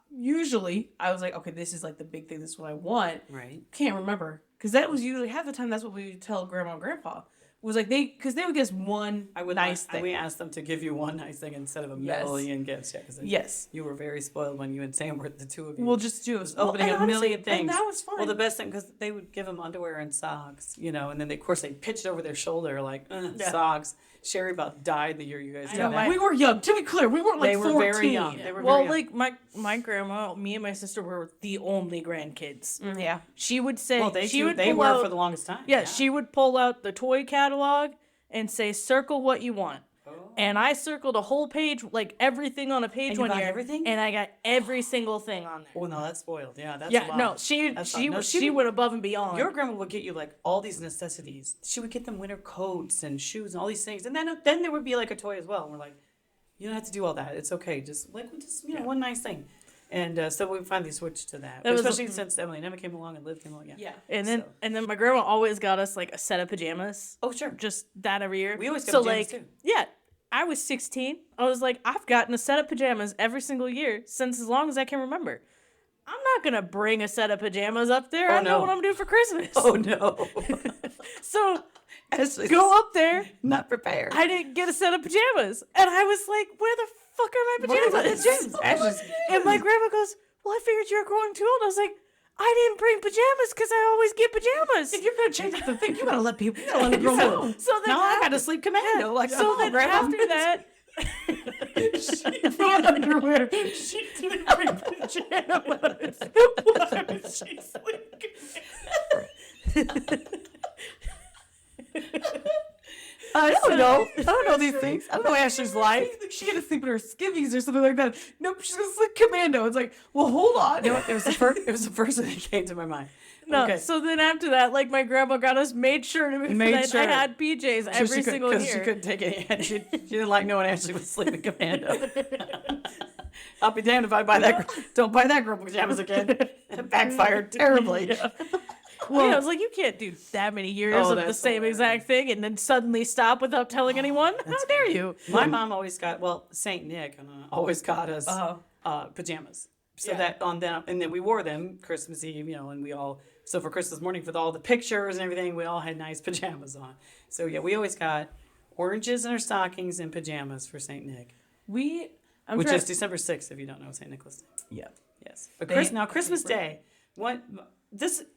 usually I was like, okay, this is like the big thing. This is what I want. Right. Can't remember, because that was usually half the time. That's what we would tell grandma and grandpa. Was like because they would give us one nice thing. We asked them to give you one nice thing instead of a million gifts. Yeah, because yes, you were very spoiled when you and Sam were the two of you. We'll just do opening a million things. And that was fun. Well, the best thing, because they would give them underwear and socks, and then of course they pitched over their shoulder like socks. Sherry about died the year you guys did that. We were young. To be clear, we weren't like they were 14. very young. They were well, very young. like my grandma, me and my sister were the only grandkids. Yeah, she would say they were for the longest time. Yeah, she would pull out the toy catalog and say, circle what you want. And I circled a whole page, like everything on a page one year. Everything? And I got every single thing on there. Oh no, that's spoiled. Yeah, that's a lot. No, she went above and beyond. Your grandma would get you like all these necessities. She would get them winter coats and shoes and all these things, and then there would be like a toy as well. And we're like, you don't have to do all that. It's okay. Just one nice thing. And so we finally switched to that, especially since Emily and Emma came along and Liv came along. Yeah. And then my grandma always got us like a set of pajamas. Oh sure, just that every year. We always got pajamas too. Yeah. I was 16. I was like, I've gotten a set of pajamas every single year since as long as I can remember. I'm not going to bring a set of pajamas up there. I know what I'm doing for Christmas. Oh, no. So go up there. Not prepared. I didn't get a set of pajamas. And I was like, where the fuck are my pajamas? And my grandma goes, well, I figured you were growing too old. I was like, I didn't bring pajamas because I always get pajamas. If you're going to change up the thing, you got to let people, let it grow up. So then I got to sleep commando. Like, so then after that, she brought underwear. She didn't bring pajamas. Why did she sleep commando? I don't know. I don't know these things. I don't know Ashley's life. She had to sleep in her skivvies or something like that. Nope, she's gonna sleep commando. It's like, well, hold on. You know what? It was the first thing that came to my mind. No, okay. So then after that, like my grandma got us made sure I had PJs every single year. Because she couldn't take it. She didn't like knowing Ashley was sleeping commando. I'll be damned if I buy that. Don't buy that girl pajamas again. It backfired terribly. Yeah. Well, I was like, you can't do that many years of the same exact thing and then suddenly stop without telling anyone. How dare you? My mom always got, Saint Nick always got us pajamas. So that on them, and then we wore them Christmas Eve, and we all, so for Christmas morning with all the pictures and everything, we all had nice pajamas on. So yeah, we always got oranges in our stockings and pajamas for Saint Nick. Which is December 6th, if you don't know Saint Nicholas Day. Yeah. Yes. But Christmas Day,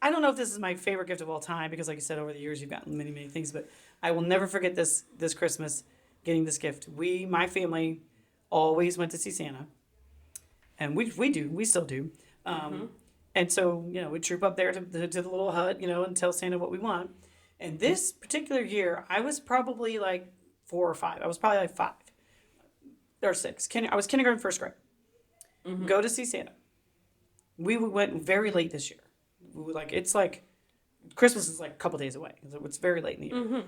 I don't know if this is my favorite gift of all time, because like you said, over the years you've gotten many, many things, but I will never forget this Christmas getting this gift. My family always went to see Santa, and we still do. And so, we troop up there to the little hut, and tell Santa what we want. And this particular year, I was probably like 4 or 5. I was probably like 5 or 6. I was kindergarten, first grade. Go to see Santa. We went very late this year. It's like Christmas is like a couple days away. So it's very late in the year.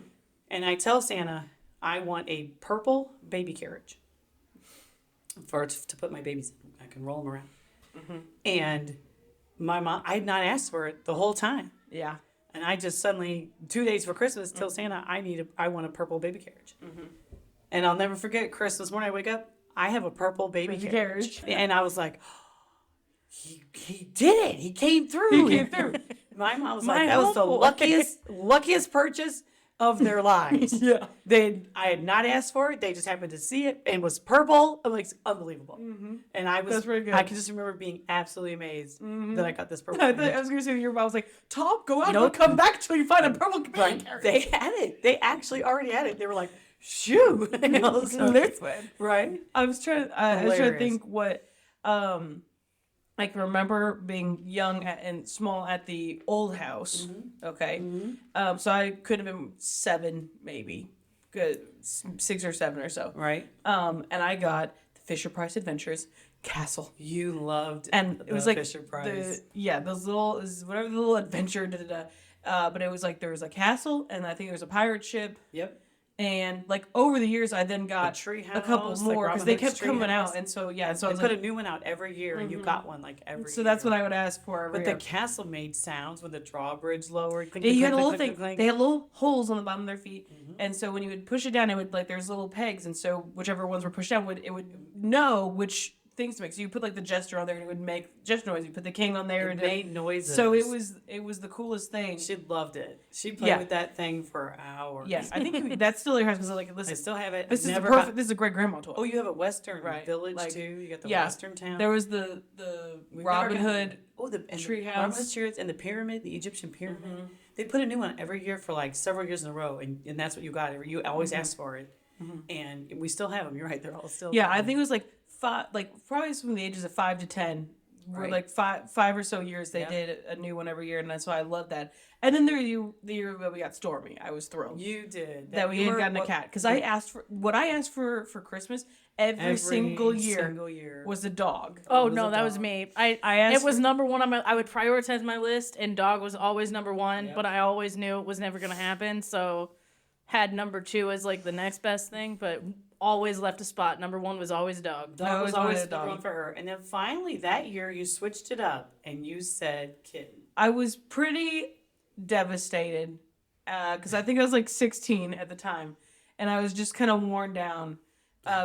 And I tell Santa I want a purple baby carriage to put my babies in. I can roll them around. And my mom, I had not asked for it the whole time. Yeah. And I just suddenly, 2 days for Christmas, tell Santa I want a purple baby carriage. And I'll never forget Christmas morning. I wake up, I have a purple baby carriage. And I was like, he did it. He came through. My mom was My like, that was the homeboy. luckiest purchase of their lives. Yeah. I had not asked for it. They just happened to see it and was purple. I'm like, it's unbelievable. And That's very good. I can just remember being absolutely amazed that I got this purple. I was going to say your mom was like, Tom, go out. Nope. Don't come back till you find a purple Right. carrot. They had it. They actually already had it. They were like, shoo. So, This one. right. I was trying to Hilarious. think what I can remember being young and small at the old house. Okay. So I could have been 7 maybe. Good 6 or 7 or so. Right. And I got the Fisher Price Adventures Castle. You loved And it was like Fisher Price. those little whatever the little adventure but it was like there was a castle and I think there was a pirate ship. Yep. And like over the years, I then got tree a couple house, like more Robin because they Hood's kept tree coming house. out, and so yeah, so I They was put like, a new one out every year, and you got one like every so year. that's what I would ask for every But year. the castle made sounds when the drawbridge lowered. Clink, Yeah, you clink, had a little clink, thing. clink, clink. They had little holes on the bottom of their feet, and so when you would push it down, it would like there's little pegs, and so whichever ones were pushed down would know which things to make. So you put like the jester on there, and it would make gesture noise. You put the king on there, It and made noises. So it was the coolest thing. She loved it. She played Yeah. with that thing for hours. Yes, I think that's still your house because like I listen, still have it. this is Never perfect. got- This is a great grandma toy. Oh, you have a Western Right, village like- too. You got the yeah. Western town. There was the We've Robin never got- Hood. Oh, the tree Robin house. Hood's chariots and the pyramid, the Egyptian pyramid. They put a new one every year for like several years in a row, and that's what you got. You always asked for it, and we still have them. You're right; they're all still. Yeah, I think it was like 5, like probably from the ages of 5 to 10. Were Right. like five or so years they Yep. did a new one every year, and that's why I love that. And then the year that we got Stormy, I was thrilled you did that we you had were- gotten a what- cat because I asked for Christmas every single year was a dog. Oh was no, a that was dog. me. I asked It was for- number one on my. I would prioritize my list, and dog was always number one. Yep. But I always knew it was never gonna happen, so had number 2 as like the next best thing. But always left a spot. Number 1 was always dog. Dog I was always always wanted a the dog. one for her, and then finally that year you switched it up and you said kitten. I was pretty devastated because I think I was like 16 at the time, and I was just kind of worn down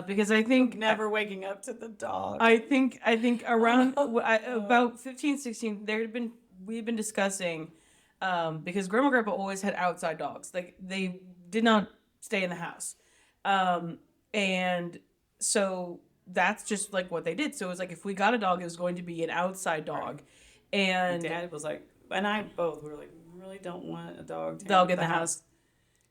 because I think Never waking up to the dog. I think around about 15, 16, we had been discussing because Grandma and Grandpa always had outside dogs. Like they did not stay in the house. And so that's just like what they did. So it was like if we got a dog, it was going to be an outside dog. And Dad was like, and I both were like, we really don't want a dog to Dog have in the house.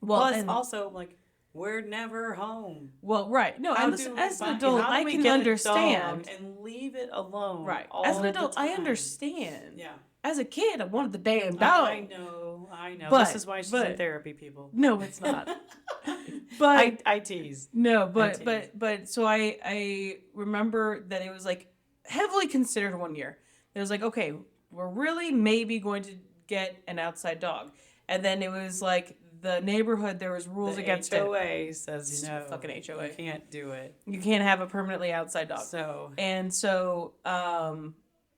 Well, Well, plus and- also like we're never home. well, right. No, How as do as we an find- adult, how do I we can get a understand. dog and leave it alone. Right. all As an the adult, I time. understand. Yeah. As a kid, I wanted the damn dog. I know. But- this is why she's but- in therapy, people. No, it's not. But I tease. no, tease. but so I remember that it was like heavily considered one year. It was like, okay, we're really maybe going to get an outside dog. And then it was like the neighborhood, there was rules The against it. HOA says no. Fucking HOA. You can't do it. You can't have a permanently outside dog. So And so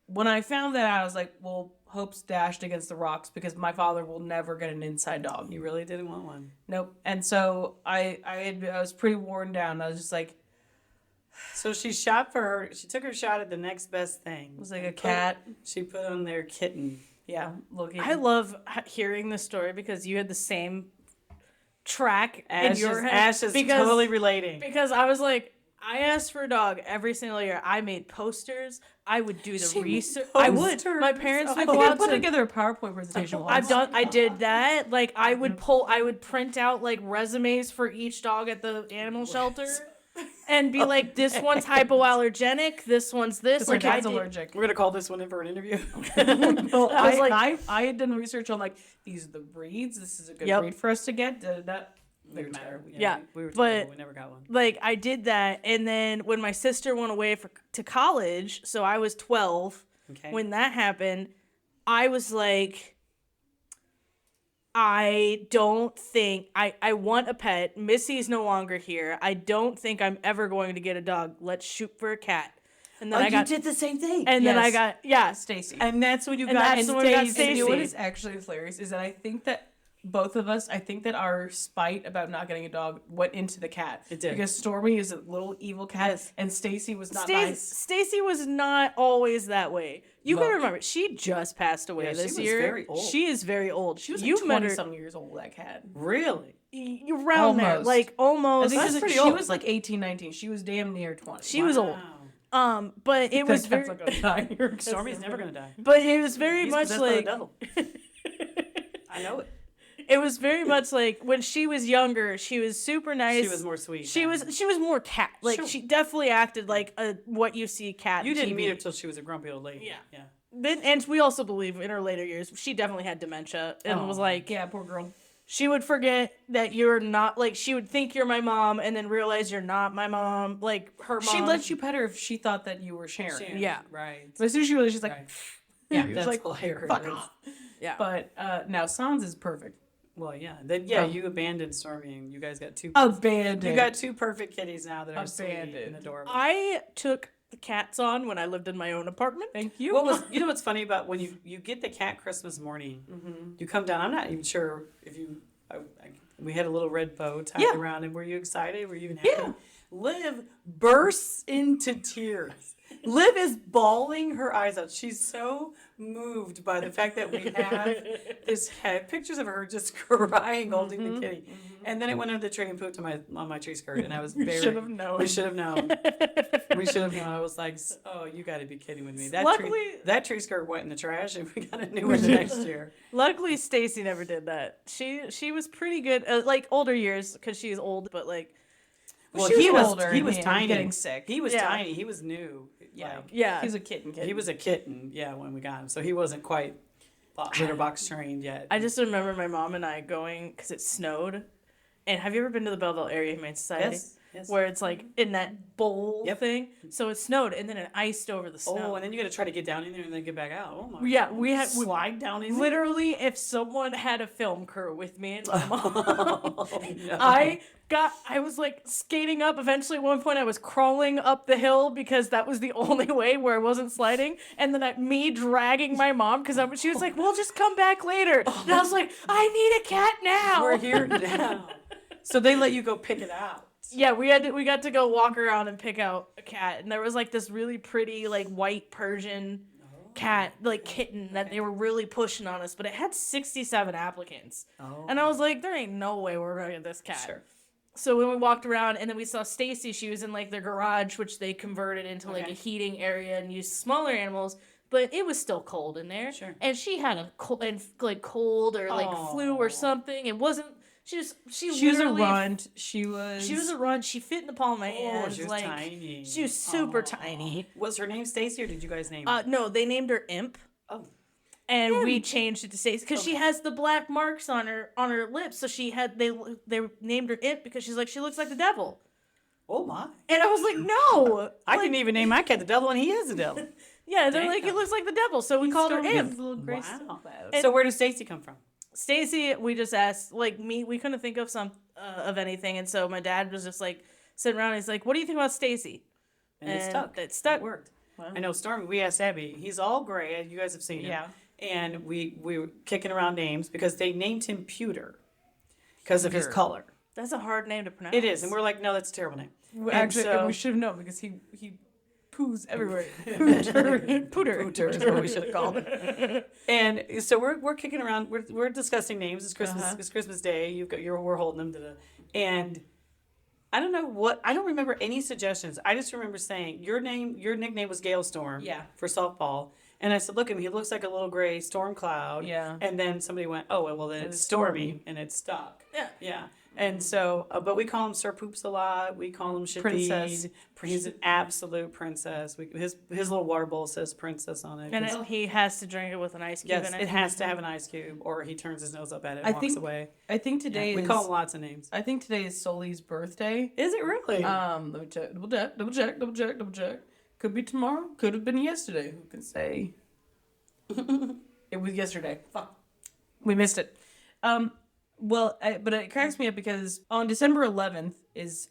when I found that out, I was like, well, hopes dashed against the rocks because my father will never get an inside dog. you really didn't want one. Nope. And so I was pretty worn down. I was just like, So she shot for her. She took her shot at the next best thing. it was like a cat. She put on their kitten. Yeah, looking. I love hearing this story because you had the same track Ash in your is, head. Ash is because, totally relating. Because I was like, I asked for a dog every single year. I made posters. I would do the She made research. I would. posters. My parents I would think go I out put to. together a PowerPoint presentation once. I did that. Like I would print out like resumes for each dog at the animal shelter, and be like, this one's hypoallergenic. This one's this. My Like I cat's did. allergic. We're gonna call this one in for an interview. Well, I was like- I had done research on like these are the breeds. This is a good Yep. breed for us to get. That Didn't matter. Yeah, we were but- terrible. We never got one. Like I did that, and then when my sister went away to college, so I was 12. Okay. When that happened, I was like, I don't think I want a pet. Missy's no longer here. I don't think I'm ever going to get a dog. Let's shoot for a cat. And then I got did the same thing. and then I Yes. got Stacy. And that's when you And got that's when we got And you know what Stacy. is actually hilarious is that I think that both of us, I think that our spite about not getting a dog went into the cat. It did. Because Stormy is a little evil cat, Yes. and Stacy was not nice. Stacy was not always that way. You Well- gotta remember, she just passed away Yeah, she this was year. very old. She is very old. She was like You've met her 20-some years old, that cat. Really? around there, Almost. like I almost. think That's pretty she old. was like 18, 19. She was damn near 20. She was old. Wow. But it was That cat's very, not gonna die here. Stormy's never gonna die. but it was very He's much possessed by the like devil. I know it. it was very much like when she was younger. She was super nice. She was more sweet. She was more cat. Like Sure. she definitely acted like a what you see cat. You didn't TV. meet her till she was a grumpy old lady. Yeah. Yeah. Then, and we also believe in her later years, she definitely had dementia and was like, Yeah, poor girl. she would forget that you're not, like, she would think you're my mom and then realize you're not my mom. Like, her mom. She'd let you pet her if she thought that you were Sharon. Sharon, Yeah. Right. But as soon as she realized, she's like, Right. yeah, That's like, hilarious. fuck off. Yeah. But now Sans is perfect. Well, yeah. Then you abandoned Stormy, and you guys got two. Abandoned. You got two perfect kitties now that are sweet and Abandoned. adorable. I took the cats on when I lived in my own apartment. Thank you. What was you know what's funny about when you get the cat Christmas morning, you come down. I'm not even sure if you. We had a little red bow tied Yeah. around, and were you excited? Were you even happy? Yeah. Liv bursts into tears. Liv is bawling her eyes out. She's so moved by the fact that we have this pictures of her just crying, holding the kitty. And then it went under the tree and pooped on my tree skirt, and I was very. should have known. We should have known. We should have known. I was like, oh, you got to be kidding with me. Luckily- That tree skirt went in the trash, and we got a new one next year. Luckily, Stacy never did that. She was pretty good, like older years, because she's old, but like, Well, She he was was older he and was tiny. getting sick. He was Yeah. tiny. He was new. Yeah. Like, yeah. He's a kitten kid. he was a kitten. Yeah, when we got him, so he wasn't quite litter box trained yet. I just remember my mom and I going, because it snowed. And have you ever been to the Belleville Area Humane Society? Yes. Yes. Where it's like in that bowl Yep. thing. So it snowed and then it iced over the snow. Oh, and then you got to try to get down in there and then get back out. Oh my. Yeah, God. we had slide down in there? literally, if someone had a film crew with me and my mom, Oh, no. I was like skating up. Eventually, at one point, I was crawling up the hill because that was the only way where I wasn't sliding. And then me dragging my mom because she was like, "We'll just come back later." And I was like, "I need a cat now." We're here now. So they let you go pick it out. Yeah, we got to go walk around and pick out a cat, and there was like this really pretty like white Persian cat, like kitten, that they were really pushing on us, but it had 67 applicants. Oh. And I was like, there ain't no way we're gonna get this cat. Sure. So when we walked around and then we saw Stacy, she was in like their garage, which they converted into like Okay. a heating area and used smaller animals, but it was still cold in there. Sure. And she had a cold or like flu or something. It wasn't. She was a literally- runt. She was a runt. She fit in the palm of my hand. she was like, tiny. She was super Aw. tiny. Was her name Stacy, or did you guys name her? No, they named her Imp, Oh. and we changed it to Stacy because she has the black marks on her lips. So she had they named her Imp because she's like she looks like the devil. Oh my. And I was like, no. I didn't even name my cat the devil, and he is the devil. Yeah, they're like, Damn. it looks like the devil, so we called her Imp. Wow. So where does Stacy come from? Stacy, we just asked, like, we couldn't think of of anything, and so my dad was just like sitting around. And he's like, "What do you think about Stacy?" And it stuck. It stuck. It worked. Wow. I know Stormy. We asked Abby. He's all gray. You guys have seen him. Yeah. And we were kicking around names because they named him Pewter because of his Pewter. color. That's a hard name to pronounce. It is, and we're like, no, that's a terrible name. Actually, so- we should have known because he poos everywhere. Pooter is what we should have called it. And so we're kicking around. We're discussing names. It's Christmas. Uh-huh. It's Christmas Day. We're holding them to the and. I don't know what. I don't remember any suggestions. I just remember saying your nickname was Gale Storm. Yeah. For softball, and I said, look at him. He looks like a little gray storm cloud. Yeah. And then somebody went, oh well, then it's Stormy, and it stuck. Yeah. Yeah. And so, but we call him Sir Poops a lot. We call him Shitty. Princess. He's an absolute princess. His little water bowl says princess on it. And he has to drink it with an ice cube Yes, in it. it has to have an ice cube, or he turns his nose up at it and I walks think away. I think today We is. call him lots of names. I think today is Soli's birthday. Is it really? Let me check. Double check. Could be tomorrow. Could have been yesterday. Who can say? It was yesterday. Fuck. We missed it. But it cracks me up because on December 11th is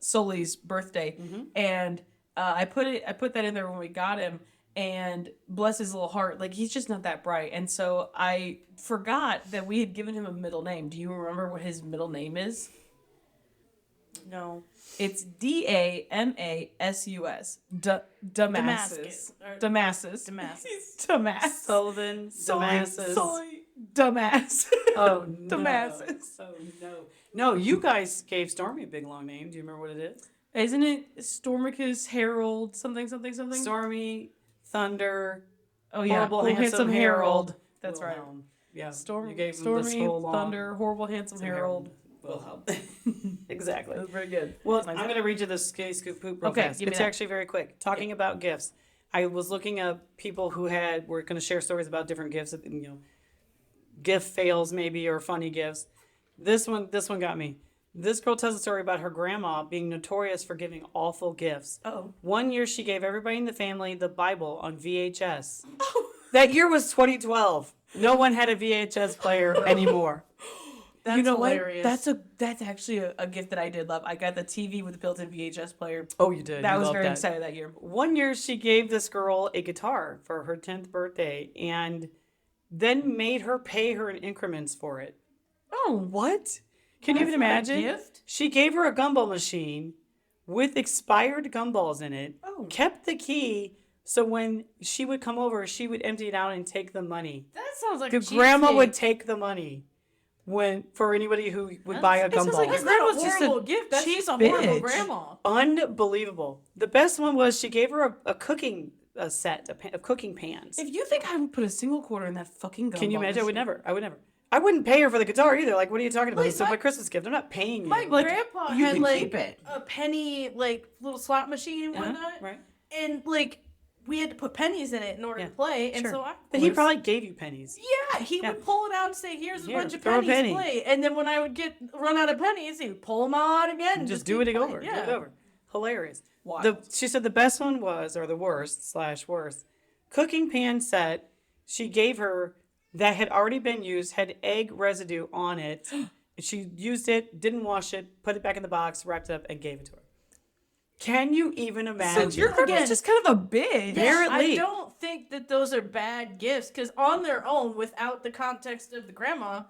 Soli's birthday, and I put that in there when we got him, And bless his little heart, like he's just not that bright. And so I forgot that we had given him a middle name. Do you remember what his middle name is? No. It's Damassus. Damascus. Damascus. Damascus. Sullivan, Damascus. Damascus. Oh, no. Damascus. Oh, no. No, you guys gave Stormy a big long name. Do you remember what it is? Isn't it Stormicus Herald something? Stormy, Thunder, Oh yeah, Horrible, Horrible Handsome Herald. That's right. Wilhelm. Yeah, Stormy, you gave him this whole long Thunder, Horrible, Handsome Herald. Wilhelm. Exactly. That was very good. Well, I'm going to read you this Gay Scoop Poop real fast. give me It's that. actually very quick. Talking about gifts. I was looking up people who were going to share stories about different gifts, gift fails maybe, or funny gifts. This one got me. This girl tells a story about her grandma being notorious for giving awful gifts. Oh. One year she gave everybody in the family the Bible on VHS. That year was 2012. No one had a VHS player anymore. That's you know hilarious. what? That's actually a gift that I did love. I got the TV with the built-in VHS player. Oh, you did. That You was loved very that. excited that year. One year she gave this girl a guitar for her 10th birthday and then made her pay her in increments for it. Oh, What? Can you even imagine? gift? She gave her a gumball machine with expired gumballs in it, Oh. kept the key, so when she would come over, she would empty it out and take the money. That sounds like The a grandma cheapskate. would take the money for anybody who would buy a it sounds gumball. like That's Your not a grandma's just a horrible gift. That's cheap just a horrible bitch. grandma. Unbelievable. The best one was she gave her a cooking set of cooking pans. If you think I would put a single quarter in that fucking gumball Can you imagine? I would machine- never. I wouldn't pay her for the guitar either. Like, what are you talking about? Like, It's my Christmas gift. I'm not paying you. My Like, grandpa you had can like keep it. a penny little slot machine and Uh-huh, whatnot, right. and we had to put pennies in it in order Yeah, to play, and sure. so I. But he probably gave you pennies. He Yeah. would pull it out and say, "Here's a Here, bunch of throw a pennies, penny." play." And then when I would run out of pennies, he would pull them out again. And Just do keep it playing. over. Yeah. Do it over. Hilarious. Wild. She said the best one was, or the worst / worst, cooking pan set. She gave her that had already been used, had egg residue on it. She used it, didn't wash it, put it back in the box, wrapped it up, and gave it to her. Can you even So imagine? your grandma's Again- just kind of a bitch. Apparently. I don't think that those are bad gifts because on their own, without the context of the grandma,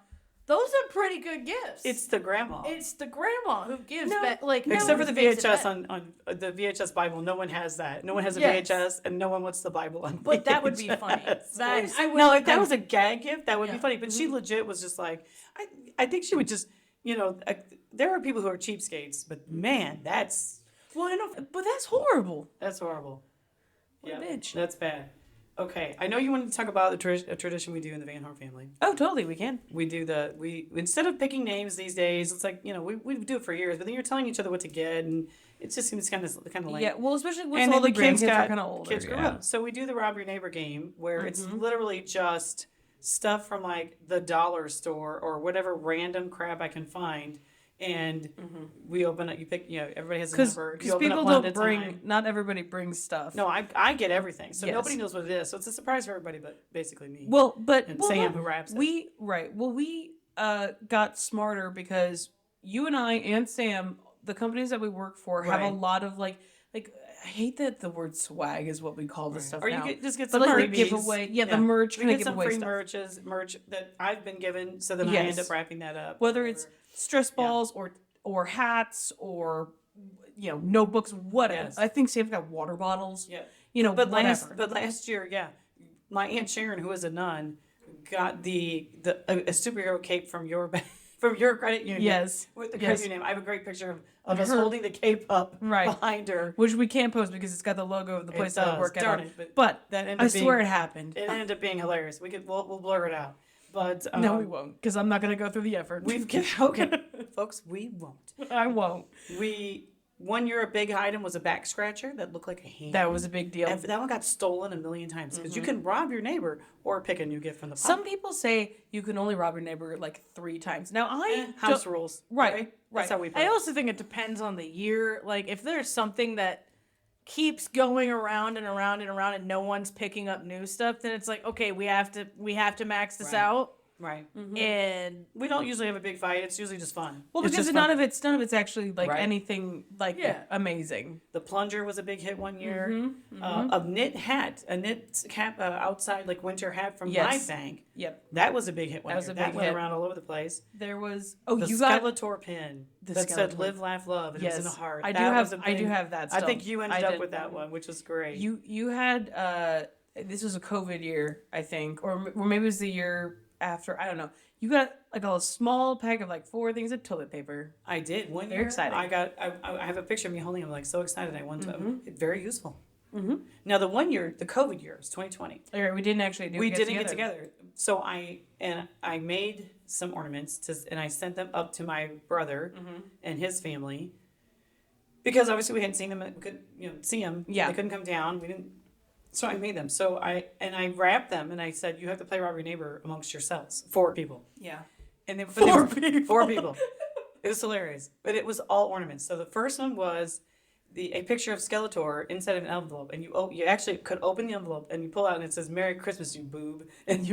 those are pretty good gifts. It's the grandma. It's the grandma who gives No, back, Except for the makes it VHS bad. on the VHS Bible, no one has that. No one has a Yes. VHS, and no one wants the Bible on. But that would be VHS. funny. That- I would- No, if that was a gag gift, that would be Yeah. funny. But she legit was just like, I think she would just, there are people who are cheapskates, but man, that's Well, I know, but that's horrible. horrible. What a bitch. That's bad. Okay, I know you wanted to talk about a tradition we do in the Van Horn family. Oh, totally, we can. We do instead of picking names these days, it's like we do it for years, but then you're telling each other what to get, and it just seems kind of lame. Yeah, well, especially with And all then the kids are got kind of older. kids grew yeah. up. So we do the rob your neighbor game where it's literally just stuff from like the dollar store or whatever random crap I can find, and we open it. You pick, everybody has a number. You Because open up people one don't at a bring, time. not everybody brings stuff. No, I get everything, so Yes. nobody knows what it is. So it's a surprise for everybody, but basically me. Well, but And well, Sam, no, who wraps it. we got smarter because you and I and Sam, the companies that we work for, have a Right. lot of like I hate that the word swag is what we call this stuff or now. you just get but some like freebies. the giveaway, the merch, We kind of get some giveaway free stuff. merch that I've been given, so then I Yes. end up wrapping that up. Whether it's stress balls or hats or notebooks, whatever. Yes. I think Sam's got water bottles. Yeah. But But last year, my Aunt Sharon, who is a nun, got a superhero cape from your from your credit union. Yes. With the Yes. credit union. I have a great picture of us Her- holding the cape up Right. behind her. which we can't post because it's got the logo of the place that I does. work at. Darn on. it, But that ended I up being- swear it happened. It ended up being hilarious. We'll blur it out. But No, we won't, because I'm not going to go through the effort. okay, folks, we won't. I won't. One year a big item was a back scratcher that looked like a hand. That was a big deal. And that one got stolen a million times because you can rob your neighbor or pick a new gift from the pile. Some people say you can only rob your neighbor like 3 times. Now House rules. Right, Okay? right. That's how we play. I also think it depends on the year. Like, if there's something that keeps going around and no one's picking up new stuff, then it's like, okay, we have to max this Right. out. Right. And We don't usually have a big fight. It's usually just fun. Well, It's because just none fun. of it's actually like Right. anything like amazing. The plunger was a big hit one year. Mm-hmm, A knit hat, a knit cap, outside like winter hat from my bank. Yep. That was a big hit one That was year. a That big went hit. around all over the place. There was The you got Skeletor pin the that said Skeletor. "Live, Laugh, Love" and it was in a heart. I do That have was a I do big- have that. I Still. think you ended up did. with that one, which was great. You had this was a COVID year, I think, or maybe it was the year after. I don't know. You got like a small pack of like 4 things of toilet paper. I did one Very year. exciting. I have a picture of me holding them. Like so excited. I went to very useful. Now the one year, the COVID year, was 2020. All right, we didn't actually do. We didn't get together. So I made some ornaments and I sent them up to my brother and his family because obviously we hadn't seen them. We couldn't see them. Yeah. They couldn't come down. We didn't. So I made them. So I wrapped them and I said, you have to play Rob Your Neighbor amongst yourselves. 4 people. Yeah. And then 4 people. 4 people. It was hilarious, but it was all ornaments. So the first one was a picture of Skeletor inside of an envelope, and you actually could open the envelope and you pull out and it says "Merry Christmas, you boob," and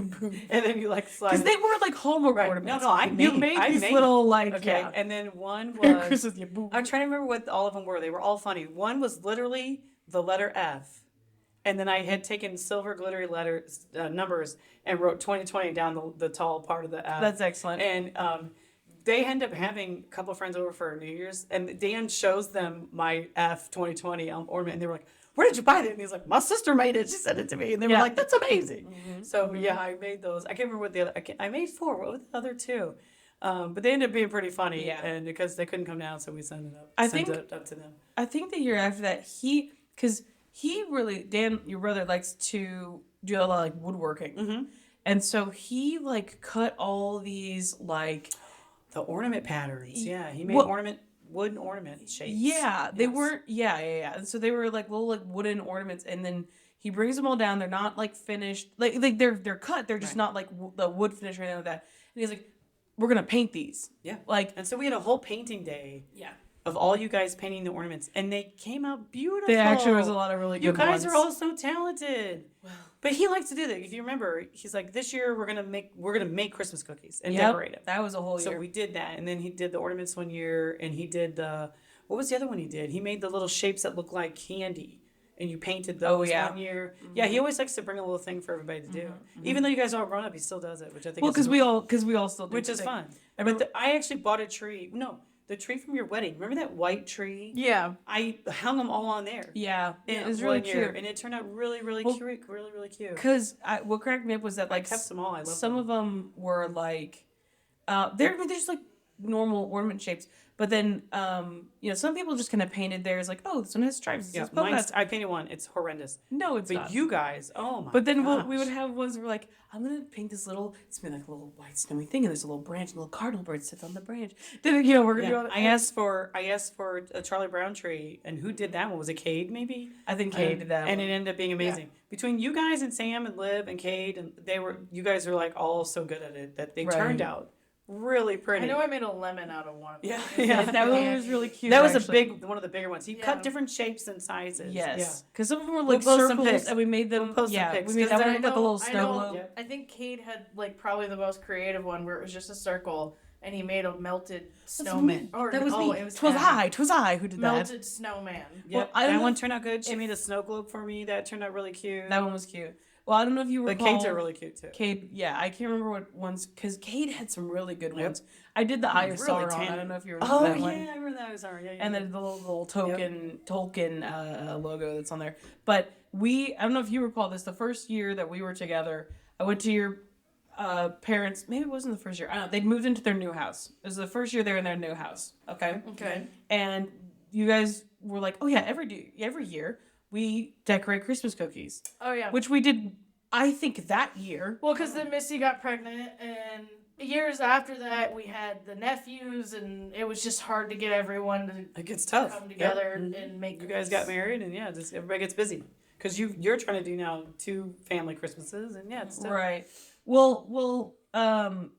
then you like slide. Because they were like Hallmark Right. ornaments. No, I made these made little like okay. And then one Merry was Christmas, you boo. I'm trying to remember what all of them were. They were all funny. One was literally the letter F. And then I had taken silver glittery letters, numbers, and wrote 2020 down the tall part of the F. That's excellent. And they end up having a couple of friends over for New Year's, and Dan shows them my F 2020 ornament, and they were like, "Where did you buy that?" And he's like, "My sister made it. She sent it to me." And they were like, "That's amazing." So yeah, I made those. I can't remember what the other. I made 4. What were the other 2? But they ended up being pretty funny, and because they couldn't come down, so we sent it up. Sent it up to them. I think the year after that, because he really, Dan, your brother, likes to do a lot of like woodworking. And so he like cut all these like The ornament patterns. Yeah, he made wooden ornament shapes. Yeah, they weren't. Yeah. And so they were like little like wooden ornaments, and then he brings them all down. They're not like finished. Like they're cut. They're just not like the wood finish or anything like that. And he's like, "We're gonna paint these." Yeah. Like, and so we had a whole painting day. Yeah. Of all you guys painting the ornaments, and they came out beautiful. There actually was a lot of really good ones. You guys ones. are all so talented. Well, but he likes to do that. If you remember, he's like, this year we're gonna make Christmas cookies and decorate them. That was a whole year. So we did that, and then he did the ornaments one year, and he did what was the other one he did? He made the little shapes that look like candy, and you painted those one year. Yeah, he always likes to bring a little thing for everybody to do. Even though you guys are all grown up, he still does it, which I think because we all still do, which is fun. But I actually bought a tree. No. The tree from your wedding. Remember that white tree? yeah. I hung them all on there. Yeah, it was one really year, cute. and it turned out really, really cute. Really, really cute. Because what cracked me up was that like I kept them all. I love some them. of them were like, they're just like normal ornament shapes. But then, some people just kind of painted theirs like, oh, this one has stripes. Yeah, I I painted one. It's horrendous. No, it's but not. you guys, oh my! But then gosh. we would have ones where we're like, I'm gonna paint this little. It's been like a little white snowy thing, and there's a little branch, and a little cardinal bird sits on the branch. Then we're gonna do all that. I asked for a Charlie Brown tree, and who did that one? Was it Cade? Maybe I think Cade did that, and it ended up being amazing. Yeah. Between you guys and Sam and Liv and Cade, and you guys were like all so good at it that they turned out really pretty. I know I made a lemon out of one of them. Yeah, that one was really cute. That was one of the bigger ones. He cut different shapes and sizes. Yes, because some of them were like post some circles, pics. and we made them. We'll post some pics, we made that one with I like a little know- snow globe. I think Cade had like probably the most creative one where it was just a circle and he made a melted snowman. That was me. It was Twas I who did that. melted snowman. Yep. Well, that one turned out good. She made a snow globe for me. That turned out really cute. That one was cute. Well, I don't know if you recall. But Cade's are really cute too. Cade, yeah, I can't remember what ones because Cade had some really good ones. I did the Eye of Sauron. I don't know if you remember that one. Oh yeah, I remember that. I was sorry. Yeah. And then the little Tolkien logo that's on there. But I don't know if you recall this. The first year that we were together, I went to your parents. Maybe it wasn't the first year. I don't know. They'd moved into their new house. It was the first year they were in their new house. Okay. And you guys were like, oh yeah, every year we decorate Christmas cookies. Oh yeah. Which we did, I think, that year. Well, because then Missy got pregnant, and years after that, we had the nephews, and it was just hard to get everyone to it gets tough. come together and make. You guys got married, and just everybody gets busy because you're trying to do now 2 family Christmases, and it's tough. Right. Well,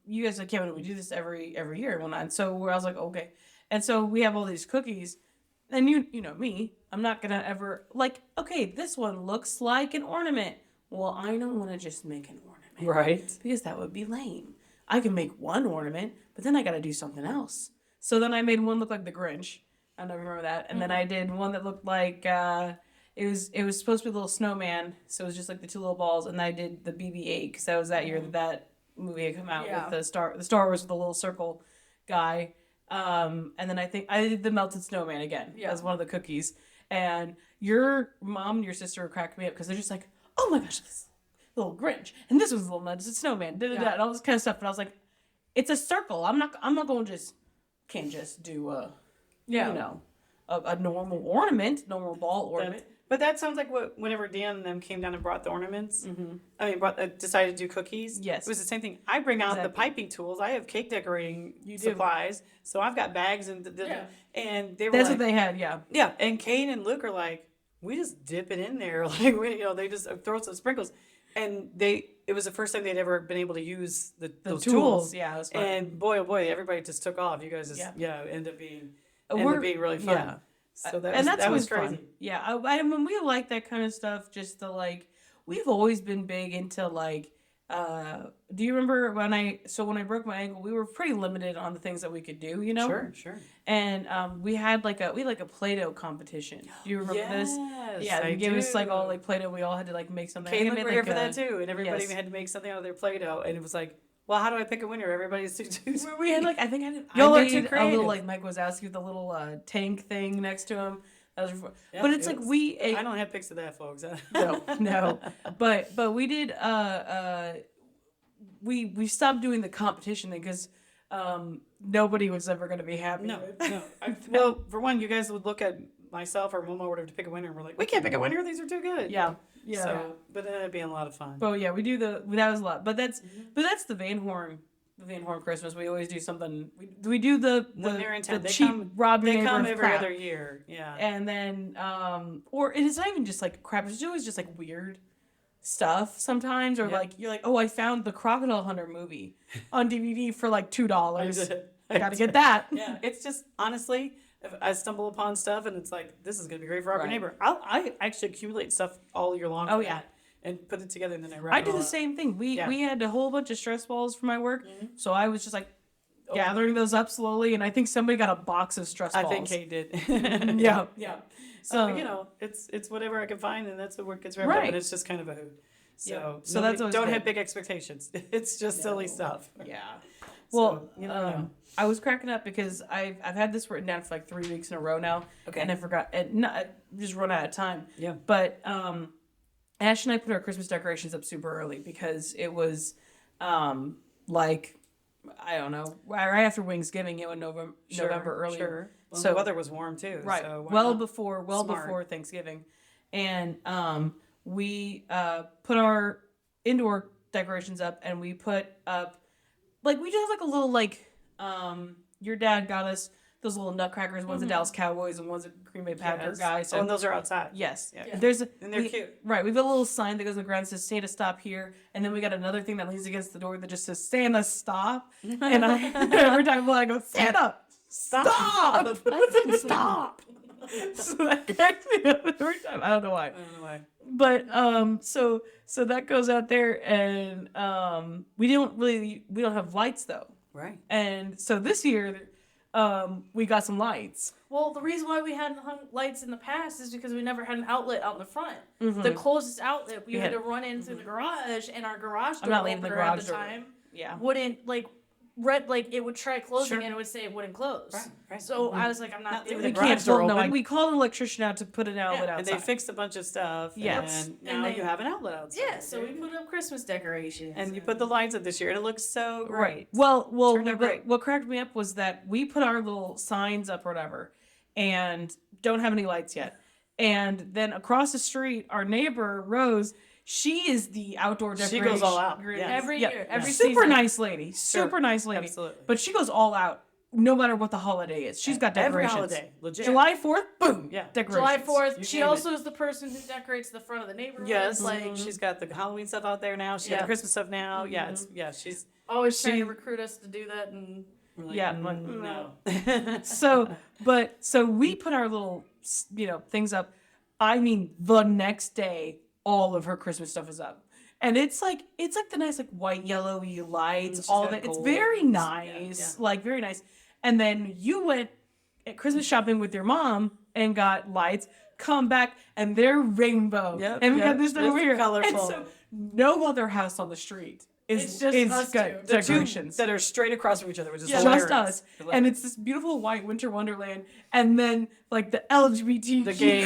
you guys are like, yeah, we do this every year and whatnot. And so I was like, okay. And so we have all these cookies, and you know me, I'm not gonna ever like, okay, this one looks like an ornament. Well, I don't want to just make an ornament, Right. Because that would be lame. I can make one ornament, but then I got to do something else. So then I made one look like the Grinch. I don't remember that. And then I did one that looked like it was supposed to be a little snowman, so it was just like the two little balls. And I did the BB-8 because that was that year that movie had come out with the Star Wars with the little circle guy. And then I think I did the melted snowman again as one of the cookies. And your mom and your sister cracked me up because they're just like, oh my gosh, this little Grinch, and this was a little melted snowman, and all this kind of stuff. And I was like, it's a circle. I'm not going to can't just do a normal ornament, normal ball ornament. But that sounds like whenever Dan and them came down and brought the ornaments, I mean, decided to do cookies. Yes. It was the same thing. I bring out the piping tools. I have cake decorating supplies. So I've got bags and and they were That's what they had, yeah. Yeah, and Kane and Luke are like, we just dip it in there. Like, they just throw some sprinkles. And it was the first time they'd ever been able to use those tools. Yeah, it was fun. And boy, oh boy, everybody just took off. You guys just, end up being really fun. Yeah. So that was crazy. Fun. Yeah, I mean, we like that kind of stuff. Just to we've always been big into do you remember when I broke my ankle, we were pretty limited on the things that we could do, Sure. And we had a Play-Doh competition. Do you remember this? Yeah, they gave us all Play-Doh. We all had to make something. Caitlin were here for that too, and everybody had to make something out of their Play-Doh, and it was like, well, how do I pick a winner? Everybody's we had I think I made a little Mike Wazowski with a little tank thing next to him. That was but it's I don't have pics of that, folks. No. But we did we stopped doing the competition thing because nobody was ever going to be happy. No. Well, for one, you guys would look at myself or Momo or whatever to pick a winner, and we're like, we can't pick a winner. These are too good. Yeah. So, but then it'd be a lot of fun. But yeah, we do that was a lot. But that's the Van Horn Christmas. We always do something. We do the they're in town. The cheap rob your They neighbor come every crap. other year. Yeah. And then or it's not even just crap. It's always just weird stuff sometimes, or you're like, oh, I found the Crocodile Hunter movie on DVD for $2. Gotta get that. Yeah, it's just honestly, if I stumble upon stuff and it's like, this is gonna be great for our neighbor. I actually accumulate stuff all year long. And put it together, and then I wrap it I do the same thing. We had a whole bunch of stress balls for my work, so I was just gathering those up slowly, and I think somebody got a box of stress balls. I think Kate did. Yeah. So it's whatever I can find, and that's what gets wrapped up, and it's just kind of a hoot. So that's always don't good. have big expectations. It's just silly stuff. Yeah. Well, I was cracking up because I've had this written down for 3 weeks in a row now. Okay. And I forgot. I just run out of time. Yeah. But Ash and I put our Christmas decorations up super early because it was I don't know, right after Wingsgiving, November earlier. Sure. Well, so the weather was warm too. Right. So before Thanksgiving. And we put our indoor decorations up, and we put up we just have a little your dad got us those little nutcrackers. One's a Dallas Cowboys and one's a Green Bay Packers guy. So and those are outside. Yes. Yeah. And they're cute. Right. We've got a little sign that goes on the ground that says Santa stop here, and then we got another thing that leans against the door that just says Santa stop. And every time I go, Santa stop. I said stop. So that cracks me up every time. I don't know why. But so that goes out there, and we don't have lights though. Right. And so this year we got some lights. Well, the reason why we hadn't hung lights in the past is because we never had an outlet out in the front. The closest outlet we had to run in through the garage, and our garage door opener at the time wouldn't it would try closing and it would say it wouldn't close. Right. So I was like, I'm not doing it. We called an electrician out to put an outlet outside. And they fixed a bunch of stuff. Yes. And now you have an outlet outside. Yeah, so we put up Christmas decorations. And you put the lights up this year, and it looks so great. Right. Well, what cracked me up was that we put our little signs up or whatever, and don't have any lights yet. And then across the street, our neighbor, Rose, she is the outdoor decoration. She goes all out. Every year. Every super season. nice lady. Super nice lady. Absolutely. But she goes all out no matter what the holiday is. She's got decorations. Every holiday. Legit. July 4th, boom. Yeah. Decorations. July 4th. She also is the person who decorates the front of the neighborhood. Yes. She's got the Halloween stuff out there now. She's got the Christmas stuff now. She's always trying to recruit us to do that, and no. So we put our little things up. I mean, the next day all of her Christmas stuff is up. And it's like the nice like white, yellowy lights, She's all got that. It's gold. very nice, Yeah. like very nice. And then you went at Christmas shopping with your mom and got lights. Come back and they're rainbow. Yep, And we yep. got this stuff It's over here. colorful. And so no other house on the street It's is just us got two. The two decorations. that are straight across from each other, which is Just hilarious. us. And it's this beautiful white winter wonderland. And then like the LGBT the gay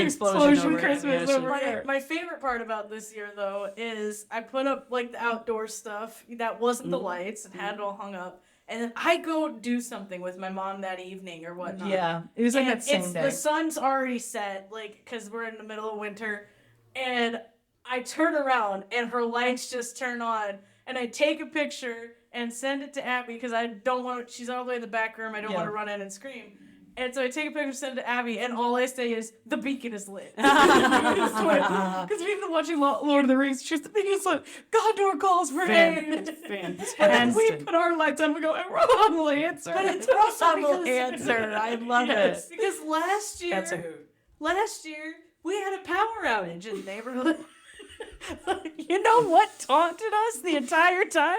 explosion over Christmas it. over My, here. my favorite part about this year, though, is I put up like the outdoor stuff that wasn't the lights and had it all hung up, and then I go do something with my mom that evening or whatnot. Yeah, it was like And that same it's, day. the sun's already set, like, because we're in the middle of winter, and I turn around and her lights just turn on, and I take a picture and send it to Abby because I don't want. She's all the way in the back room. I don't want to run in and scream. And so I take a picture, send it to Abby, and all I say is, the beacon is lit. Because we've been watching Lord of the Rings. She's the biggest like, Gondor calls for aid. And then we put our lights on. We go, and Ron will answer. But it's also Will because, answer. I love Yes. it. because last year, That's a hoot. we had a power outage in the neighborhood. You know what taunted us the entire time?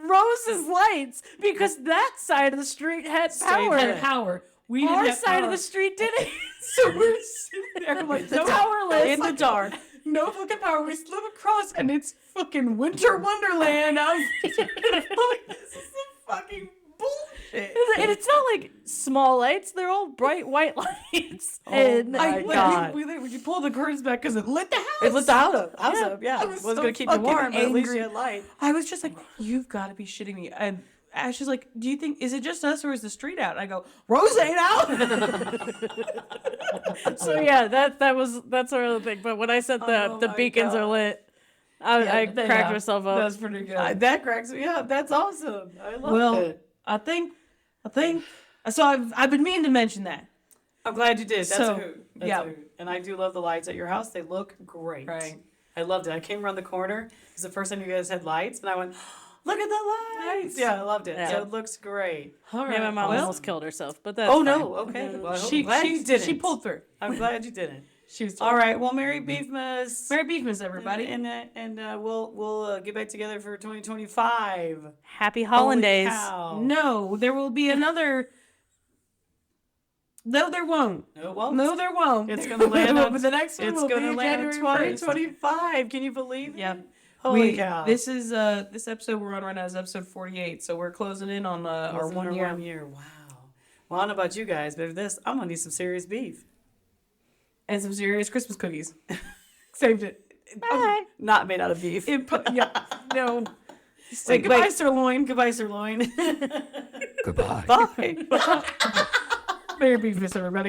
Rose's lights, because that side of the street had power. Had power. We didn't Our have side power. of the street didn't. So we're sitting there like no powerless. In the dark. no fucking power. We slip across, and it's fucking winter wonderland. I was like, this is some fucking bullshit. And it's not like small lights; they're all bright white lights. and my I God. we could pull the curtains back because it lit the house. It lit the house up. Yeah. I It was was so going to keep you fucking warm, but at least angry. you had light. I was just like, you've got to be shitting me. And Ash is like, do you think, is it just us or is the street out? And I go, Rose ain't out. so yeah, that's our other thing. But when I said Oh the my beacons God. are lit, I cracked Yeah, myself up. That's pretty good. That cracks me up. That's awesome. I love Well, it. I think, so I've been meaning to mention that. I'm glad you did. That's So, a hoot. That's yeah. a hoot. And I do love the lights at your house. They look great. Right. I loved it. I came around the corner. It was the first time you guys had lights, and I went, look at the lights. Yeah, I loved it. Yeah. So it looks great. All Yeah, my mom well, almost killed herself, but that's Oh, fine. no. Okay. Well, I'm glad you didn't. She pulled through. I'm glad you didn't. She was All right. Well, Merry Beefmas. Merry Beefmas, everybody. And we'll get back together for 2025. Happy Holy Hollandaise. cow. No, there will be another. No, there won't. No, it won't. No, there won't. It's gonna land on. But the next one It's will gonna be land on January 1st. 2025. Can you believe it? Yeah. Holy cow. This is this episode we're on right now is episode 48, so we're closing in on our Listen, 1 year. 1 year. Wow. Well, I don't know about you guys, but for this, I'm gonna need some serious beef. And some serious Christmas cookies. Saved it. Bye. Not made out of beef. Yeah. No. Say Wait, goodbye, wait. sirloin. Goodbye, sirloin. Goodbye. Bye. Merry Beefmas, everybody.